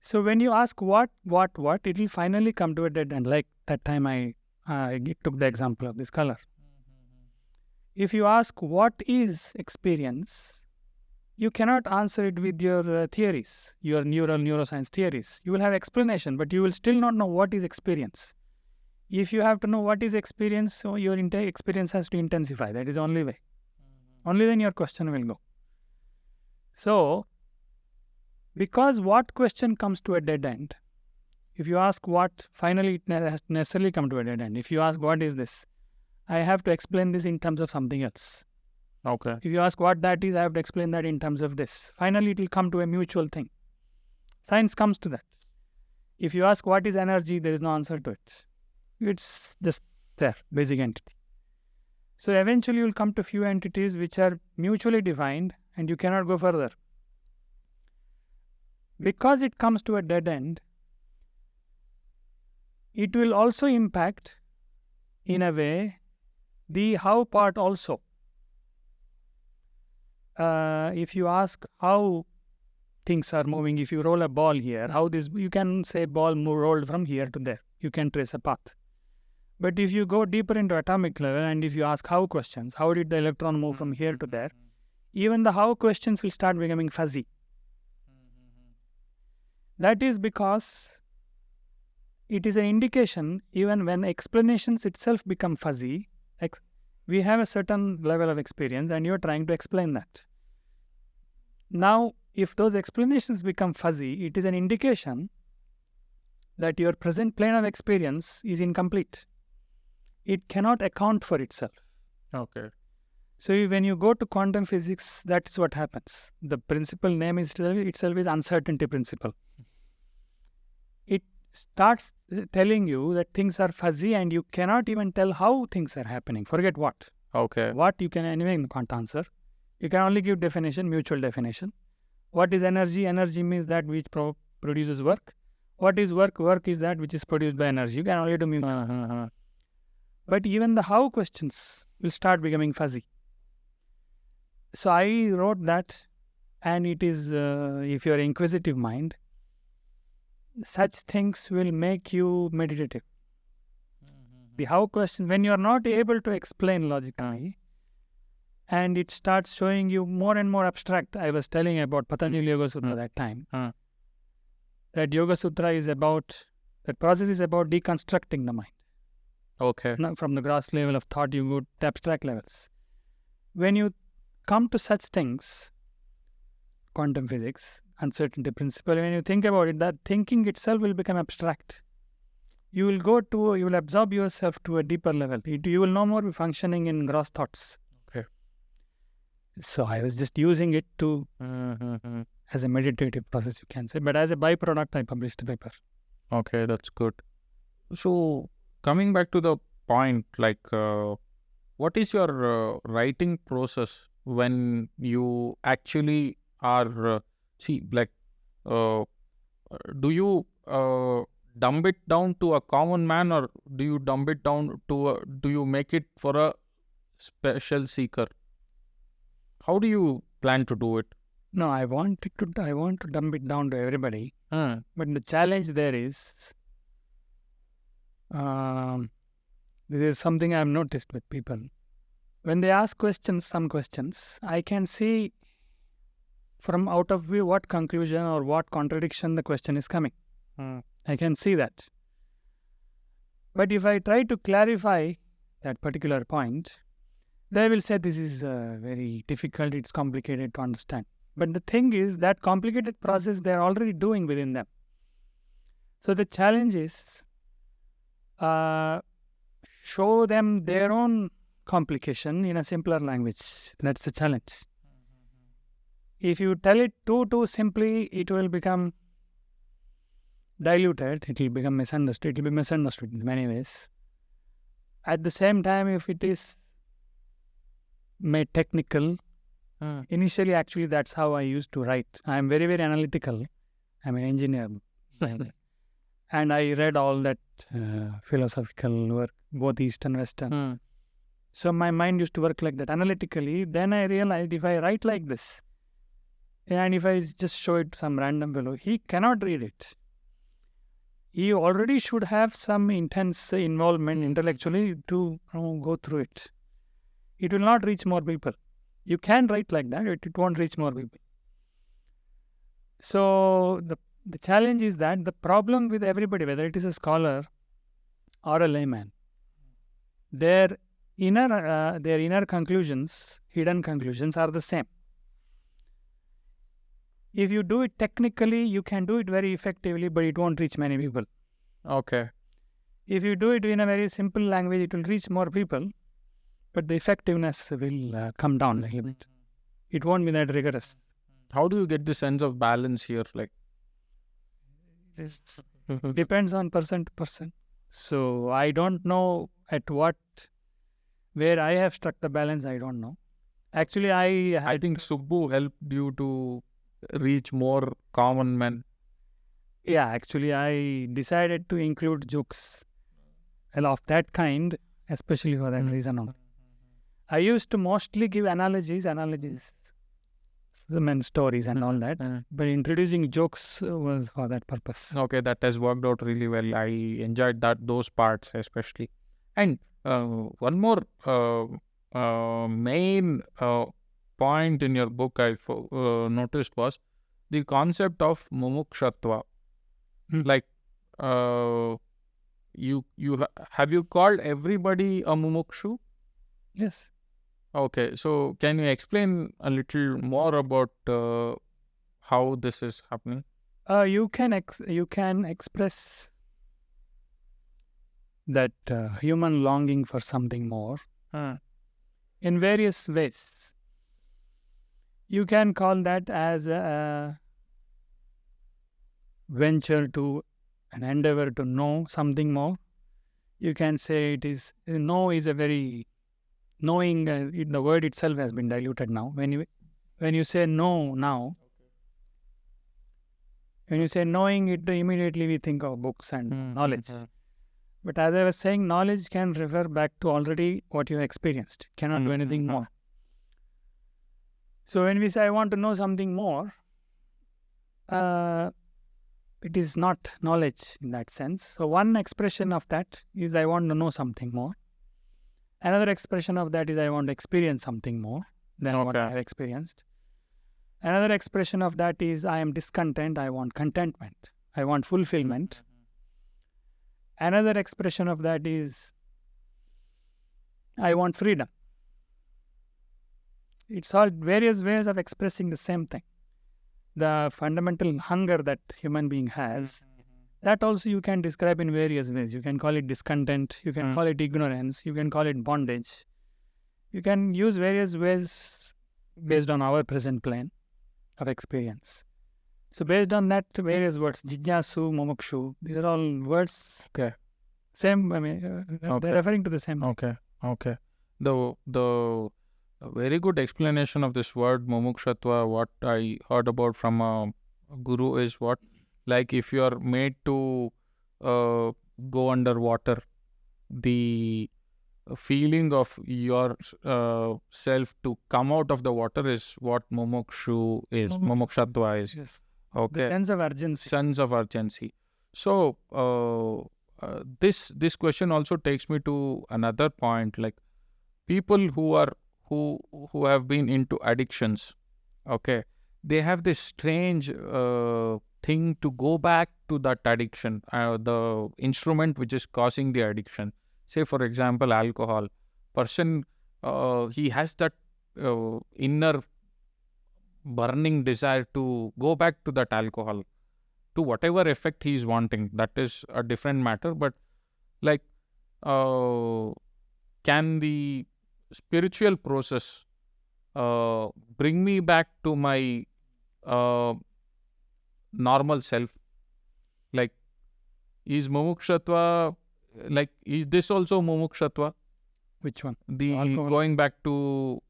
So when you ask what, it will finally come to a dead end. Like that time I took the example of this color. If you ask what is experience, you cannot answer it with your theories, your neuroscience theories. You will have explanation, but you will still not know what is experience. If you have to know what is experience, so your experience has to intensify. That is the only way. Only then your question will go. So, because what question comes to a dead end, if you ask what, finally it has to necessarily come to a dead end. If you ask what is this, I have to explain this in terms of something else. Okay. If you ask what that is, I have to explain that in terms of this. Finally, it will come to a mutual thing. Science comes to that. If you ask what is energy, there is no answer to it. It's just there, basic entity. So eventually you will come to few entities which are mutually defined and you cannot go further. Because it comes to a dead end, it will also impact, in a way, the how part also. If you ask how things are moving, if you roll a ball here, how this, you can say ball rolled from here to there. You can trace a path. But if you go deeper into atomic level and if you ask how questions, how did the electron move from here to there, even the how questions will start becoming fuzzy. That is because it is an indication, even when explanations itself become fuzzy, like we have a certain level of experience and you're trying to explain that. Now, if those explanations become fuzzy, it is an indication that your present plane of experience is incomplete. It cannot account for itself. Okay. So when you go to quantum physics, that's what happens. The principle name itself is uncertainty principle. It starts telling you that things are fuzzy and you cannot even tell how things are happening. Forget what. Okay. What you can anyway can't answer. You can only give definition, mutual definition. What is energy? Energy means that which produces work. What is work? Work is that which is produced by energy. You can only do mutual. But even the how questions will start becoming fuzzy. So I wrote that, and it is, if you are inquisitive mind, such things will make you meditative. The how question, when you are not able to explain logically, and it starts showing you more and more abstract. I was telling about Patanjali Yoga Sutra that time. That Yoga Sutra is about, that process is about deconstructing the mind. Okay. Now, from the gross level of thought, you go to abstract levels. When you come to such things, quantum physics, uncertainty principle. When you think about it, that thinking itself will become abstract. You will absorb yourself to a deeper level. You will no more be functioning in gross thoughts. Okay. So I was just using it to as a meditative process, you can say. But as a byproduct, I published a paper. Okay, that's good. So coming back to the point, like, what is your writing process when you actually are, do you dumb it down to a common man, or do you dumb it down to do you make it for a special seeker? How do you plan to do it? No, I want to dumb it down to everybody. But the challenge there is, this is something I've noticed with people. When they ask some questions, I can see from out of view what conclusion or what contradiction the question is coming. I can see that. But if I try to clarify that particular point, they will say this is very difficult, it's complicated to understand. But the thing is, that complicated process they are already doing within them. So the challenge is, show them their own complication in a simpler language. That's the challenge. If you tell it too simply, it will become diluted, it will become misunderstood, it will be misunderstood in many ways. At the same time, if it is made technical, initially actually that's how I used to write. I am very, very analytical. I'm an engineer. And I read all that philosophical work, both East and Western. So my mind used to work like that analytically. Then I realized if I write like this, and if I just show it to some random fellow, he cannot read it. He already should have some intense involvement intellectually to go through it. It will not reach more people. You can write like that, but it won't reach more people. So the challenge is that the problem with everybody, whether it is a scholar or a layman, their inner conclusions, hidden conclusions are the same. If you do it technically, you can do it very effectively, but it won't reach many people. Okay. If you do it in a very simple language, it will reach more people, but the effectiveness will come down a little bit. It won't be that rigorous. How do you get the sense of balance here? Like, It depends on person to person. So I don't know where I have struck the balance, I don't know. Actually, I think Subbu helped you to reach more common men. Yeah, actually, I decided to include jokes of that kind, especially for that reason. I used to mostly give analogies, and stories and all that. But introducing jokes was for that purpose. Okay, that has worked out really well. I enjoyed those parts especially. And one more main point in your book I noticed was the concept of Mumukshatva. Like, have you called everybody a Mumukshu? Yes. Okay, so can you explain a little more about how this is happening? You can express that human longing for something more in various ways. You can call that as a venture to an endeavor to know something more. You can say it is a very knowing. The word itself has been diluted now. When you say know now, when you say knowing it, immediately we think of books and knowledge. But as I was saying, knowledge can refer back to already what you have experienced. It cannot do anything more. So when we say I want to know something more, it is not knowledge in that sense. So one expression of that is I want to know something more. Another expression of that is I want to experience something more than what I have experienced. Another expression of that is I am discontent, I want contentment, I want fulfillment. Another expression of that is I want freedom. It's all various ways of expressing the same thing. the fundamental hunger that human being has, that also you can describe in various ways. You can call it discontent, you can call it ignorance, you can call it bondage. You can use various ways based on our present plane of experience. So based on that, various words, Jijnasu, Mumukshu, these are all words. Okay. Same, I mean, they're referring to the same thing. Okay. The very good explanation of this word Mumukshatva, what I heard about from a guru is what, like if you are made to go underwater, the feeling of your self to come out of the water is what Mumukshu is, Mumukshatva is. Yes. Okay. The sense of urgency. Sense of urgency. So this question also takes me to another point, like people who have been into addictions. Okay, they have this strange thing to go back to that addiction, the instrument which is causing the addiction. Say for example, alcohol. Person he has that inner burning desire to go back to that alcohol, to whatever effect he is wanting. That is a different matter. But like, can the spiritual process bring me back to my normal self? Like, is Mumukshatva, like, is this also Mumukshatva? Which one? The Alcohol. going back to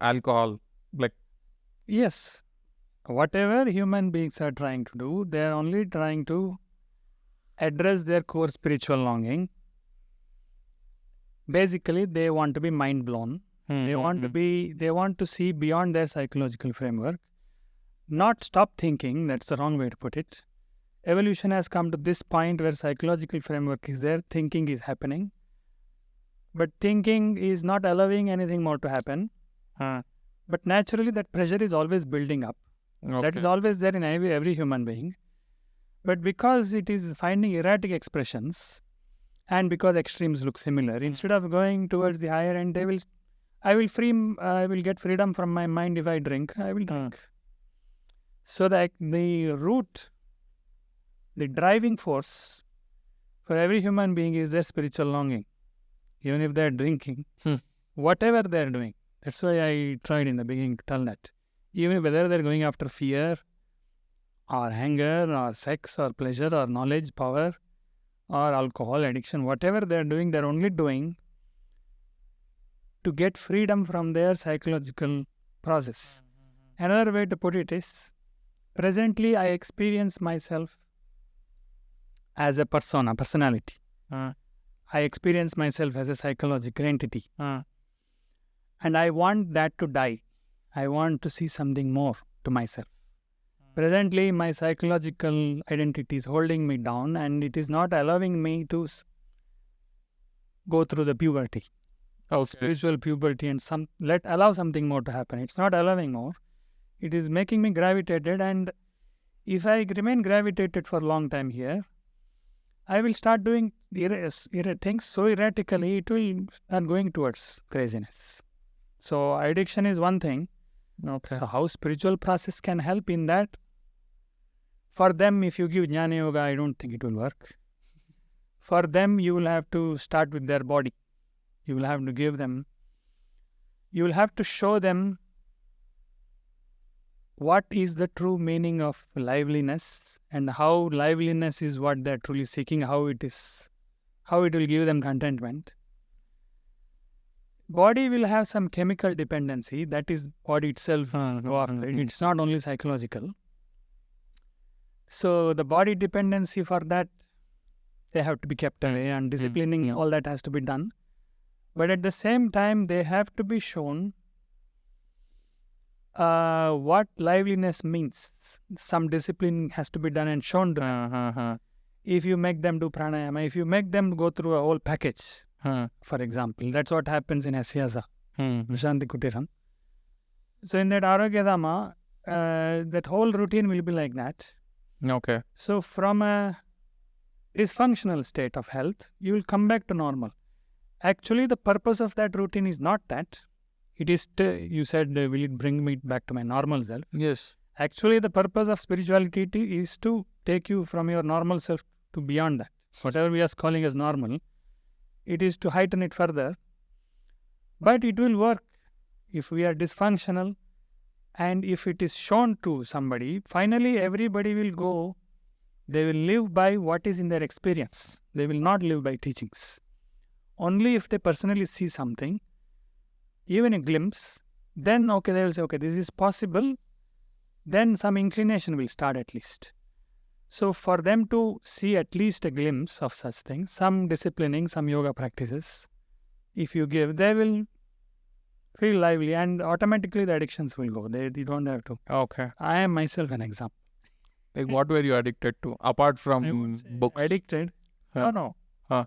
alcohol, like. Yes. Whatever human beings are trying to do, they are only trying to address their core spiritual longing. Basically, they want to be mind blown. They want to see beyond their psychological framework. Not stop thinking, that's the wrong way to put it. Evolution has come to this point where psychological framework is there, thinking is happening. But thinking is not allowing anything more to happen. But naturally, that pressure is always building up. That is always there in every human being. But because it is finding erratic expressions, and because extremes look similar, instead of going towards the higher end, I will get freedom from my mind if I drink. I will drink. So the root, the driving force for every human being is their spiritual longing. Even if they are drinking, whatever they are doing. That's why I tried in the beginning to tell that. Even whether they're going after fear, or anger, or sex, or pleasure, or knowledge, power, or alcohol addiction, whatever they're doing, they're only doing to get freedom from their psychological process. Another way to put it is, presently I experience myself as a personality. I experience myself as a psychological entity. And I want that to die. I want to see something more to myself. Presently, my psychological identity is holding me down and it is not allowing me to go through the puberty. Spiritual puberty and allow something more to happen. It's not allowing more. It is making me gravitated, and if I remain gravitated for a long time here, I will start doing things so erratically, it will start going towards craziness. So addiction is one thing. So how spiritual process can help in that? For them, if you give Jnana Yoga, I don't think it will work. For them, you will have to start with their body. You will have to give them, you will have to show them what is the true meaning of liveliness and how liveliness is what they are truly seeking, how it will give them contentment. Body will have some chemical dependency, that is body itself go after it. It's not only psychological. So the body dependency, for that they have to be kept away, and disciplining, all that has to be done. But at the same time, they have to be shown what liveliness means. Some discipline has to be done and shown to them. If you make them do pranayama, if you make them go through a whole package, for example, that's what happens in SVYASA, Shanti Kutiram. So in that Arogyadama, that whole routine will be like that. So from a dysfunctional state of health, you will come back to normal. Actually, the purpose of that routine is not that. It is, you said, will it bring me back to my normal self? Yes. Actually, the purpose of spirituality is to take you from your normal self to beyond that. Whatever we are calling as normal, it is to heighten it further. But it will work if we are dysfunctional, and if it is shown to somebody, finally everybody will go, they will live by what is in their experience. They will not live by teachings. Only if they personally see something, even a glimpse, then okay, they will say, okay, this is possible. Then some inclination will start at least. So for them to see at least a glimpse of such things, some disciplining, some yoga practices, if you give, they will feel lively, and automatically the addictions will go. They don't have to. Okay. I am myself an example. Like what were you addicted to apart I from would say books? addicted? Huh. No. Huh.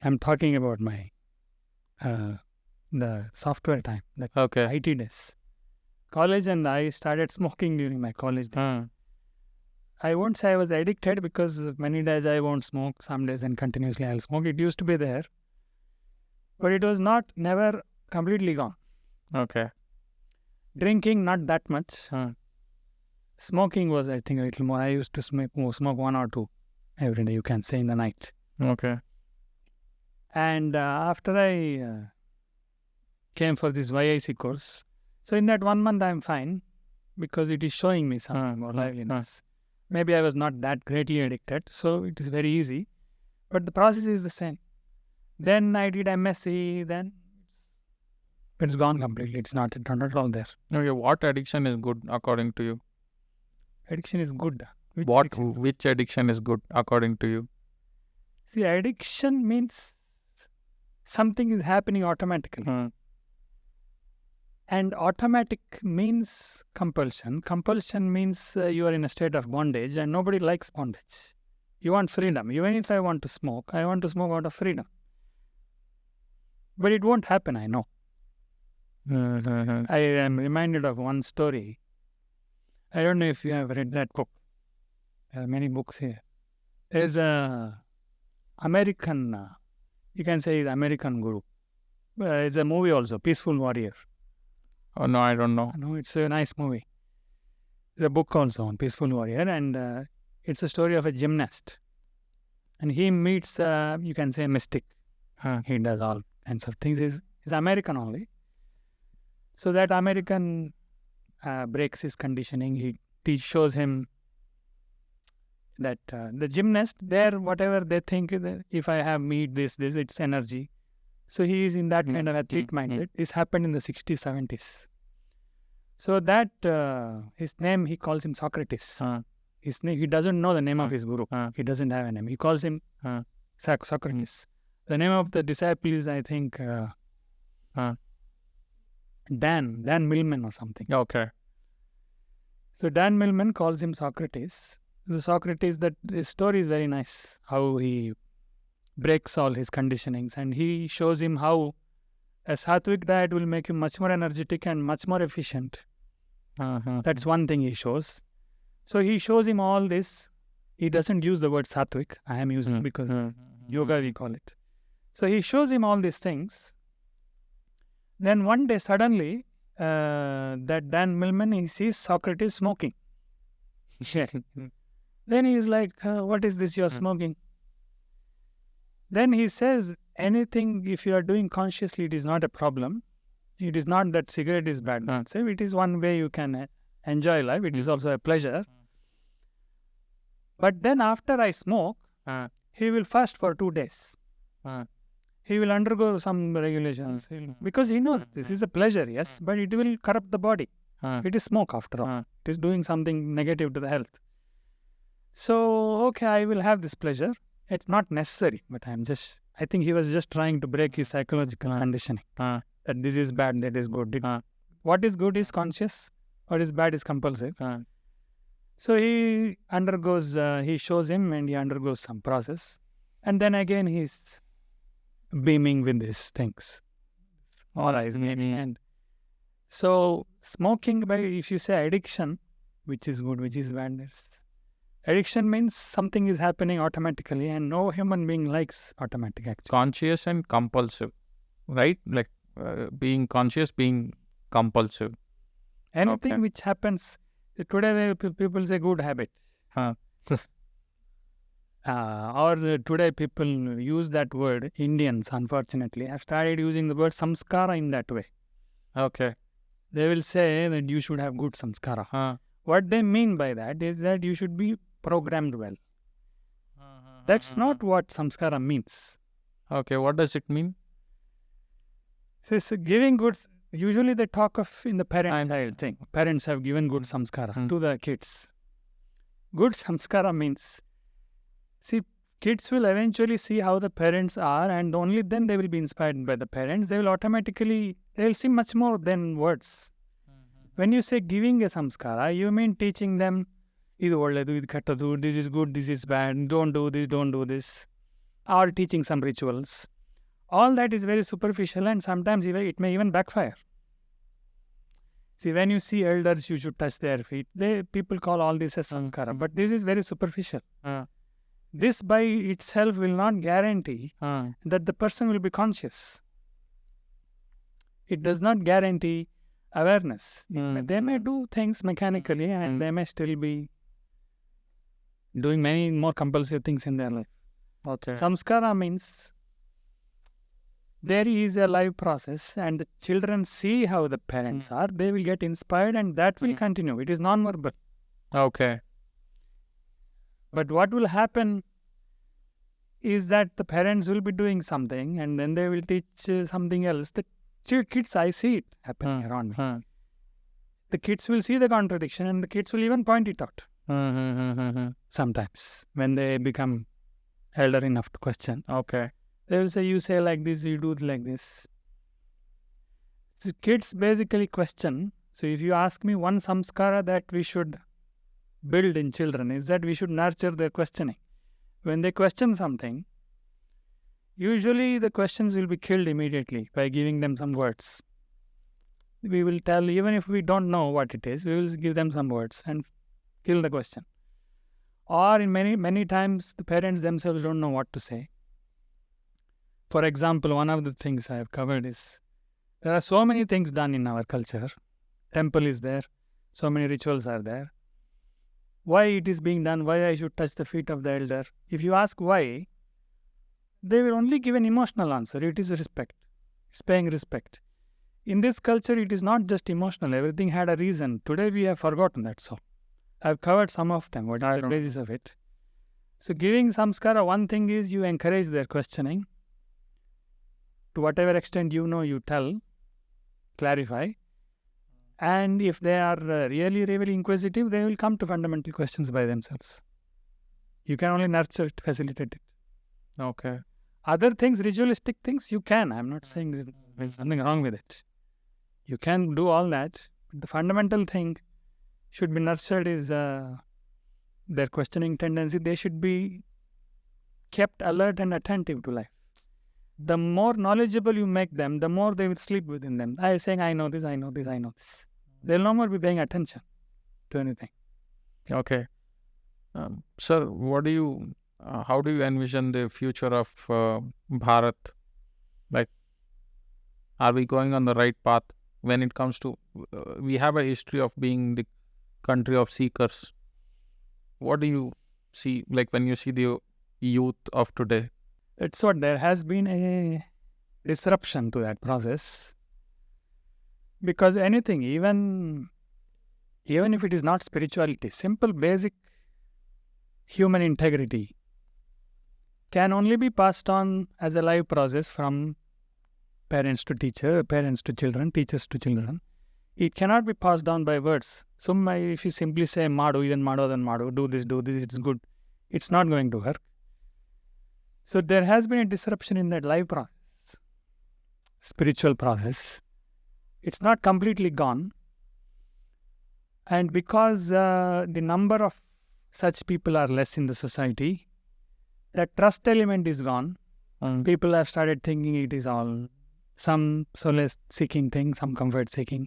I'm talking about my the software time, the Okay. IT days. College, and I started smoking during my college days. Huh. I won't say I was addicted, because many days I won't smoke, some days and continuously I'll smoke. It used to be there, but it was never completely gone. Okay. Drinking, not that much. Huh. Smoking was, I think, a little more. I used to smoke 1 or 2 every day, you can say, in the night. Okay. And after I came for this YIC course, so in that 1 month I'm fine, because it is showing me something more liveliness. Maybe I was not that greatly addicted, so it is very easy. But the process is the same. Then I did MSc, then it's gone completely. It's not at all there. Okay. What addiction is good according to you? Addiction is good. Which addiction is good according to you? See, addiction means something is happening automatically. Huh. And automatic means compulsion. Compulsion means you are in a state of bondage, and nobody likes bondage. You want freedom. Even if I want to smoke out of freedom. But it won't happen, I know. I am reminded of one story. I don't know if you have read that book. There are many books here. There is a American, you can say the American guru. It's a movie also, Peaceful Warrior. Oh no, I don't know. No, it's a nice movie. There's a book also on Peaceful Warrior, and it's a story of a gymnast. And he meets, you can say, a mystic. Huh. He does all kinds of things. He's American only. So that American breaks his conditioning. He shows him that the gymnast, there, whatever they think, if I have meat, this, it's energy. So he is in that kind of athlete mindset. This happened in the 60s, 70s. So that, his name, he calls him Socrates. His name, he doesn't know the name of his guru. He doesn't have a name. He calls him Socrates. The name of the disciple is, I think, Dan Millman or something. Okay. So Dan Millman calls him Socrates. The Socrates, that his story is very nice, how he breaks all his conditionings, and he shows him how a sattvic diet will make you much more energetic and much more efficient. That's one thing he shows. So he shows him all this. He doesn't use the word sattvic. I am using because yoga we call it. So he shows him all these things. Then one day suddenly, that Dan Millman, he sees Socrates smoking. Then he is like, what is this you are smoking? Then he says, anything, if you are doing consciously, it is not a problem. It is not that cigarette is bad. So it is one way you can enjoy life. It is also a pleasure. But then after I smoke, he will fast for 2 days. He will undergo some regulations. Because he knows this is a pleasure, yes, but it will corrupt the body. It is smoke after all. It is doing something negative to the health. So, okay, I will have this pleasure. It's not necessary, but I think he was just trying to break his psychological conditioning. That this is bad, that is good. What is good is conscious. What is bad is compulsive. So he undergoes, he shows him and he undergoes some process. And then again he's beaming with these things. All eyes beaming. And so smoking, if you say addiction, which is good, which is bad, addiction means something is happening automatically, and no human being likes automatic action. Conscious and compulsive, right? Like being conscious, being compulsive. Anything which happens, Today people say good habit. Huh. Or today people use that word, Indians unfortunately have started using the word samskara in that way. Okay. They will say that you should have good samskara. Huh. What they mean by that is that you should be programmed well. That's not what samskara means. Okay, what does it mean? This giving good, usually they talk of in the parent-child thing. Parents have given good samskara to the kids. Good samskara means, see, kids will eventually see how the parents are, and only then they will be inspired by the parents. They will automatically, they will see much more than words. When you say giving a samskara, you mean teaching them, idu olledu, idu kettadu, this is good, this is bad, don't do this, or teaching some rituals. All that is very superficial, and sometimes it may even backfire. See, when you see elders, you should touch their feet. People call all this as samskara, but this is very superficial. This by itself will not guarantee that the person will be conscious. It does not guarantee awareness. They may do things mechanically, and they may still be doing many more compulsive things in their life. Okay. Samskara means there is a live process, and the children see how the parents are. They will get inspired, and that will continue. It is non-verbal. Okay. But what will happen is that the parents will be doing something, and then they will teach something else. The kids, I see it happening around me. The kids will see the contradiction, and the kids will even point it out. Sometimes, when they become elder enough to question. Okay. They will say, you say like this, you do like this. So kids basically question. So if you ask me, one samskara that we should build in children is that we should nurture their questioning. When they question something, usually the questions will be killed immediately by giving them some words. We will tell, even if we don't know what it is, we will give them some words and kill the question. Or in many times, the parents themselves don't know what to say. For example, one of the things I have covered is, there are so many things done in our culture. Temple is there, so many rituals are there. Why it is being done, why I should touch the feet of the elder. If you ask why, they will only give an emotional answer. It is respect. It's paying respect. In this culture, it is not just emotional. Everything had a reason. Today we have forgotten that. So I've covered some of them. What is the basis of it? So giving samskara, one thing is you encourage their questioning. To whatever extent you know, you tell, clarify. And if they are really inquisitive, they will come to fundamental questions by themselves. You can only nurture it, facilitate it. Okay. Other things, ritualistic things, you can. I'm not saying there's nothing wrong with it. You can do all that. But the fundamental thing should be nurtured is their questioning tendency. They should be kept alert and attentive to life. The more knowledgeable you make them, the more they will sleep within them. I saying, I know this, I know this, I know this. They'll no more be paying attention to anything. Okay. Sir, how do you envision the future of Bharat? Like, are we going on the right path when it comes to, we have a history of being the country of seekers. What do you see, like when you see the youth of today? It's what, there has been a disruption to that process. Because anything, even if it is not spirituality, simple basic human integrity can only be passed on as a live process from parents to teacher, parents to children, teachers to children. It cannot be passed down by words. So if you simply say, Madu, idan Madu, then Madu, do this, it's good. It's not going to work. So there has been a disruption in that life process, spiritual process. It's not completely gone. And because the number of such people are less in the society, that trust element is gone. People have started thinking it is all some solace seeking thing, some comfort seeking.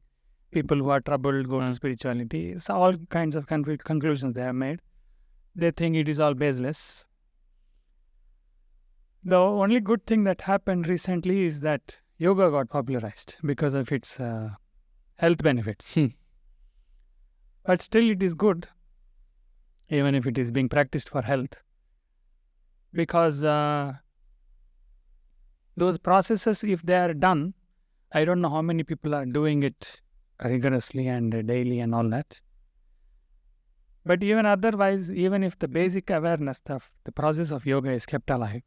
People who are troubled go to spirituality. It's all kinds of conclusions they have made. They think it is all baseless. The only good thing that happened recently is that yoga got popularized because of its health benefits. But still it is good, even if it is being practiced for health, because those processes, if they are done, I don't know how many people are doing it rigorously and daily and all that. But even otherwise, even if the basic awareness of the process of yoga is kept alive,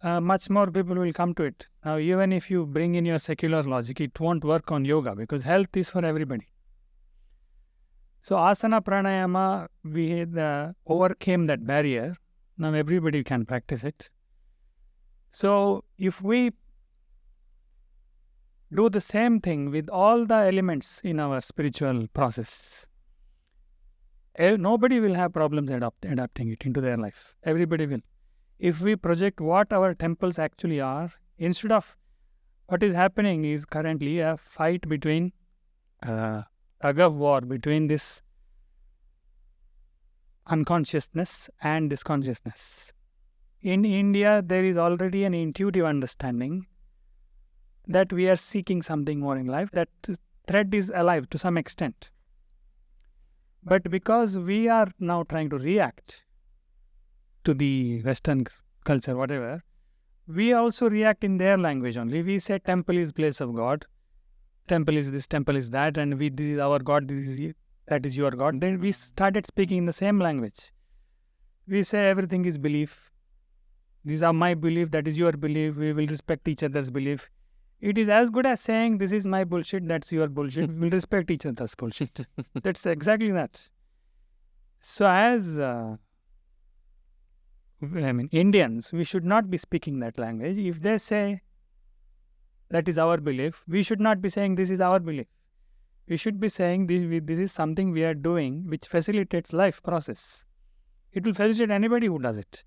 much more people will come to it. Now, even if you bring in your secular logic, it won't work on yoga because health is for everybody. So, asana pranayama, we overcame that barrier. Now, everybody can practice it. So, if we do the same thing with all the elements in our spiritual process, nobody will have problems adapting it into their life. Everybody will. If we project what our temples actually are, instead of what is happening is currently a fight between, tug of war between this unconsciousness and this consciousness. In India, there is already an intuitive understanding that we are seeking something more in life, that thread is alive to some extent. But because we are now trying to react to the Western culture, whatever, we also react in their language only. We say temple is place of God, temple is this, temple is that, and this is our God, that is your God. Then we started speaking in the same language. We say everything is belief. These are my belief, that is your belief. We will respect each other's belief. It is as good as saying this is my bullshit, that's your bullshit. We'll respect each other's bullshit. That's exactly that. So as Indians, we should not be speaking that language. If they say that is our belief, we should not be saying this is our belief. We should be saying this is something we are doing which facilitates life process. It will facilitate anybody who does it.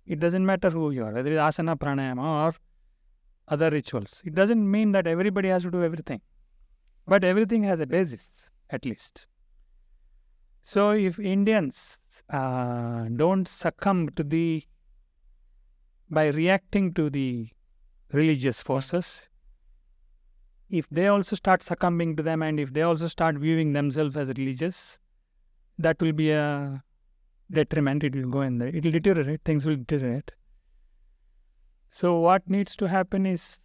It doesn't matter who you are, whether it is asana, pranayama or other rituals. It doesn't mean that everybody has to do everything. But everything has a basis, at least. So if Indians don't succumb to by reacting to the religious forces, if they also start succumbing to them and if they also start viewing themselves as religious, that will be a detriment. It will go in there. It will deteriorate. Things will deteriorate. So what needs to happen is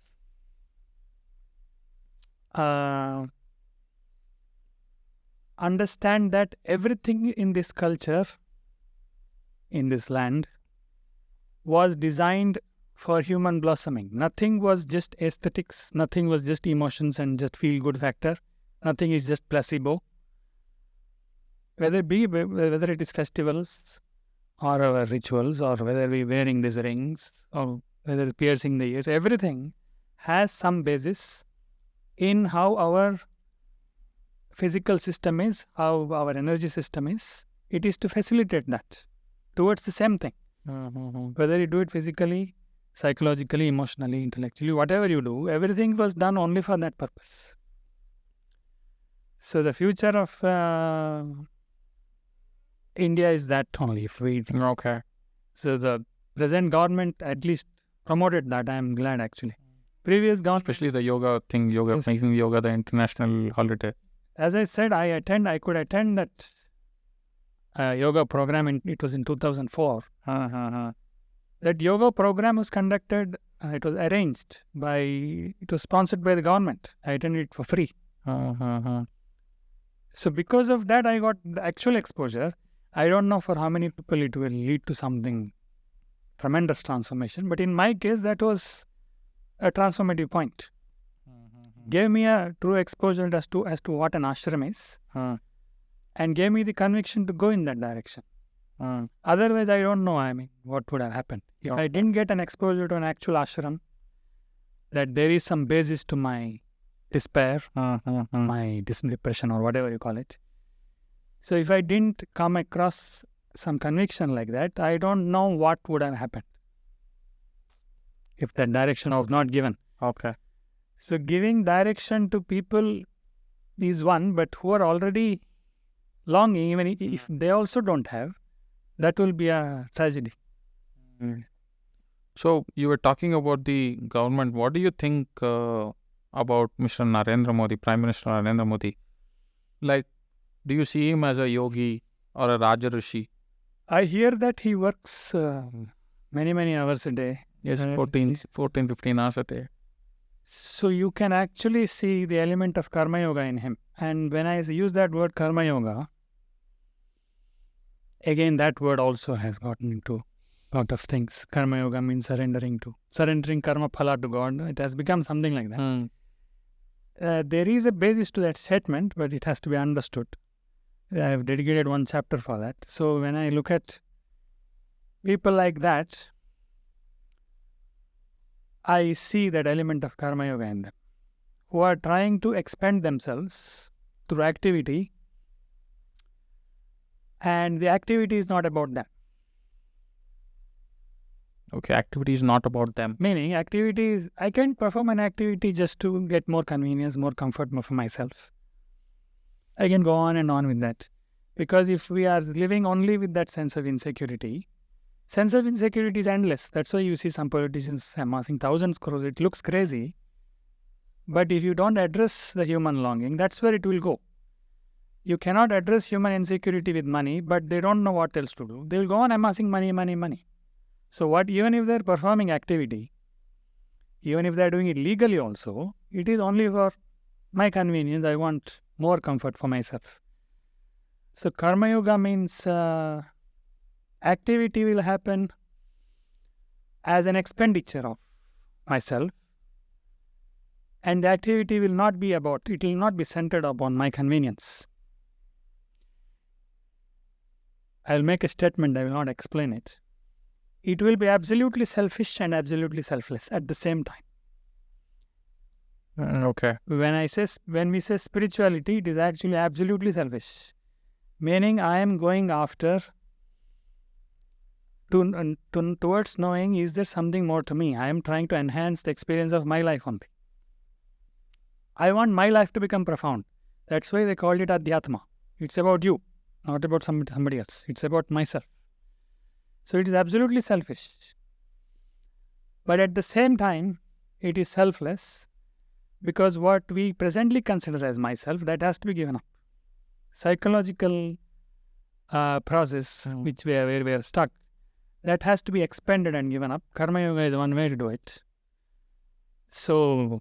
understand that everything in this culture, in this land, was designed for human blossoming. Nothing was just aesthetics, nothing was just emotions and just feel-good factor. Nothing is just placebo. Whether it is festivals or our rituals or whether we wearing these rings or whether it's piercing the ears, everything has some basis in how our physical system is, how our energy system is. It is to facilitate that towards the same thing. Whether you do it physically, psychologically, emotionally, intellectually, whatever you do, everything was done only for that purpose. So the future of India is that only. Okay. So the present government at least promoted that. I am glad actually. Previous government, especially the yoga thing, Yes. making yoga the international holiday. As I said, I could attend that yoga program. It was in 2004. That yoga program was conducted. It was arranged by. It was sponsored by the government. I attended it for free. So because of that, I got the actual exposure. I don't know for how many people it will lead to something tremendous transformation, but in my case, that was a transformative point. Gave me a true exposure as to what an ashram is, and gave me the conviction to go in that direction. Otherwise, I don't know. What would have happened if I didn't get an exposure to an actual ashram? That there is some basis to my despair, my depression, or whatever you call it. So if I didn't come across some conviction like that, I don't know what would have happened if that direction was not given. Okay. So giving direction to people is one, but who are already longing, even if they also don't have, that will be a tragedy. So you were talking about the government. What do you think about Mr. Narendra Modi, Prime Minister Narendra Modi? Like, Do you see him as a yogi or a Raja Rishi? I hear that he works many hours a day. Yes, 14, 15 hours a day. So you can actually see the element of karma yoga in him. And when I use that word karma yoga, again that word also has gotten into a lot of things. Karma yoga means surrendering karma phala to God. It has become something like that. There is a basis to that statement, but it has to be understood. I have dedicated one chapter for that. So when I look at people like that, I see that element of karma yoga in them, who are trying to expand themselves through activity, and the activity is not about them. Okay, activity is not about them. Meaning, activities, I can perform an activity just to get more convenience, more comfort for myself. I can go on and on with that. Because if we are living only with that sense of insecurity is endless. That's why you see some politicians amassing thousands of crores. It looks crazy. But if you don't address the human longing, that's where it will go. You cannot address human insecurity with money, but they don't know what else to do. They will go on amassing money. So even if they're performing activity, even if they're doing it legally also, it is only for my convenience. I want more comfort for myself. So karma yoga means activity will happen as an expenditure of myself, and the activity will not be centered upon my convenience. I will make a statement, I will not explain it. It will be absolutely selfish and absolutely selfless at the same time. Okay. When we say spirituality, it is actually absolutely selfish. Meaning I am going after towards knowing, is there something more to me? I am trying to enhance the experience of my life only. I want my life to become profound. That's why they called it Adhyatma. It's about you, not about somebody else. It's about myself. So it is absolutely selfish. But at the same time, it is selfless, because what we presently consider as myself, that has to be given up. Psychological process where we are stuck, that has to be expanded and given up. Karma yoga is one way to do it. So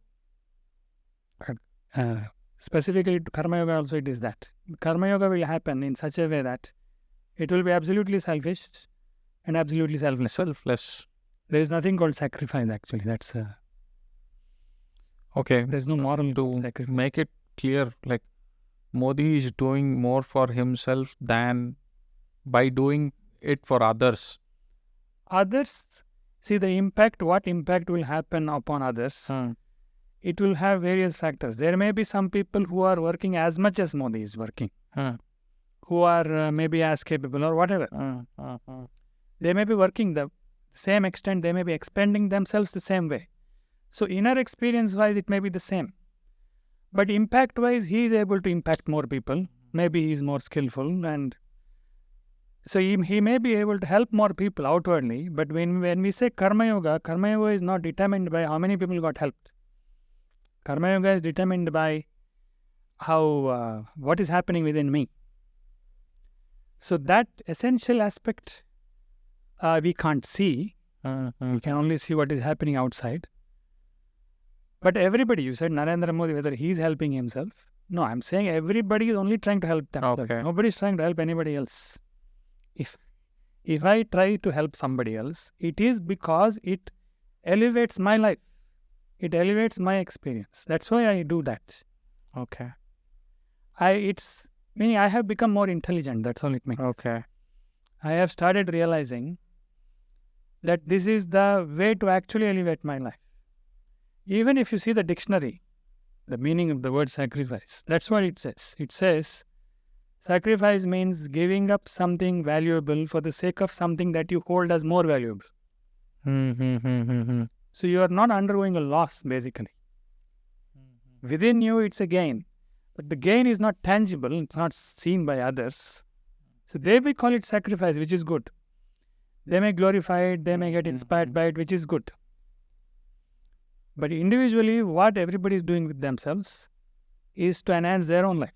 specifically to karma yoga also it is that. Karma yoga will happen in such a way that it will be absolutely selfish and absolutely selfless. There is nothing called sacrifice actually. That's okay. There's no moral To sacrifice. make it clear, like Modi is doing more for himself than by doing it for others. Others, see the impact, what impact will happen upon others. It will have various factors. There may be some people who are working as much as Modi is working, who are maybe as capable or whatever. They may be working the same extent, they may be expanding themselves the same way. So inner experience-wise, it may be the same. But impact-wise, he is able to impact more people. Maybe he is more skillful, and so he may be able to help more people outwardly. But when we say karma yoga is not determined by how many people got helped. Karma yoga is determined by how what is happening within me. So that essential aspect we can't see. We can only see what is happening outside. But everybody, you said Narendra Modi, whether he is helping himself. No, I'm saying everybody is only trying to help themselves. Okay. Nobody is trying to help anybody else. If I try to help somebody else, it is because it elevates my life. It elevates my experience. That's why I do that. Okay. Meaning I have become more intelligent. That's all it means. Okay. I have started realizing that this is the way to actually elevate my life. Even if you see the dictionary, the meaning of the word sacrifice, that's what it says. It says, sacrifice means giving up something valuable for the sake of something that you hold as more valuable. So you are not undergoing a loss, basically. Within you, it's a gain. But the gain is not tangible, it's not seen by others. So they may call it sacrifice, which is good. They may glorify it, they may get inspired by it, which is good. But individually, what everybody is doing with themselves is to enhance their own life.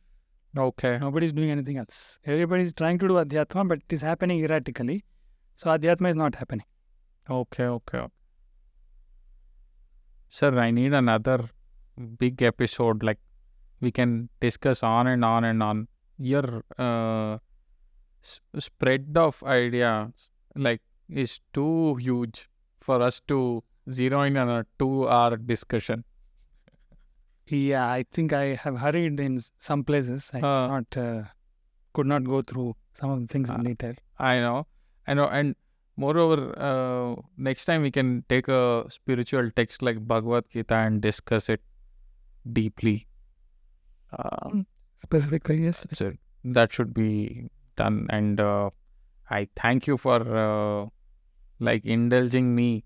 Okay. Nobody is doing anything else. Everybody is trying to do Adhyatma, but it is happening erratically. So Adhyatma is not happening. Okay. Sir, I need another big episode. Like, we can discuss on and on and on. Your spread of ideas, like, is too huge for us to zero in on a 2-hour discussion. Yeah, I think I have hurried in some places. I could not go through some of the things in detail. I know. And moreover, next time we can take a spiritual text like Bhagavad Gita and discuss it deeply. Specifically, yes. So that should be done. And I thank you for like indulging me,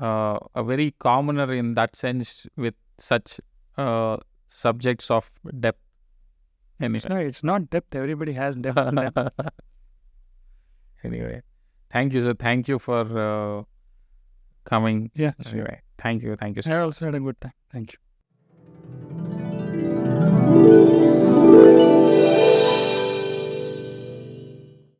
a very commoner in that sense, with such subjects of depth. Anyway. No, it's not depth. Everybody has depth. Anyway, thank you, sir. Thank you for coming. Yeah. Anyway, thank you. I also had a good time. Thank you.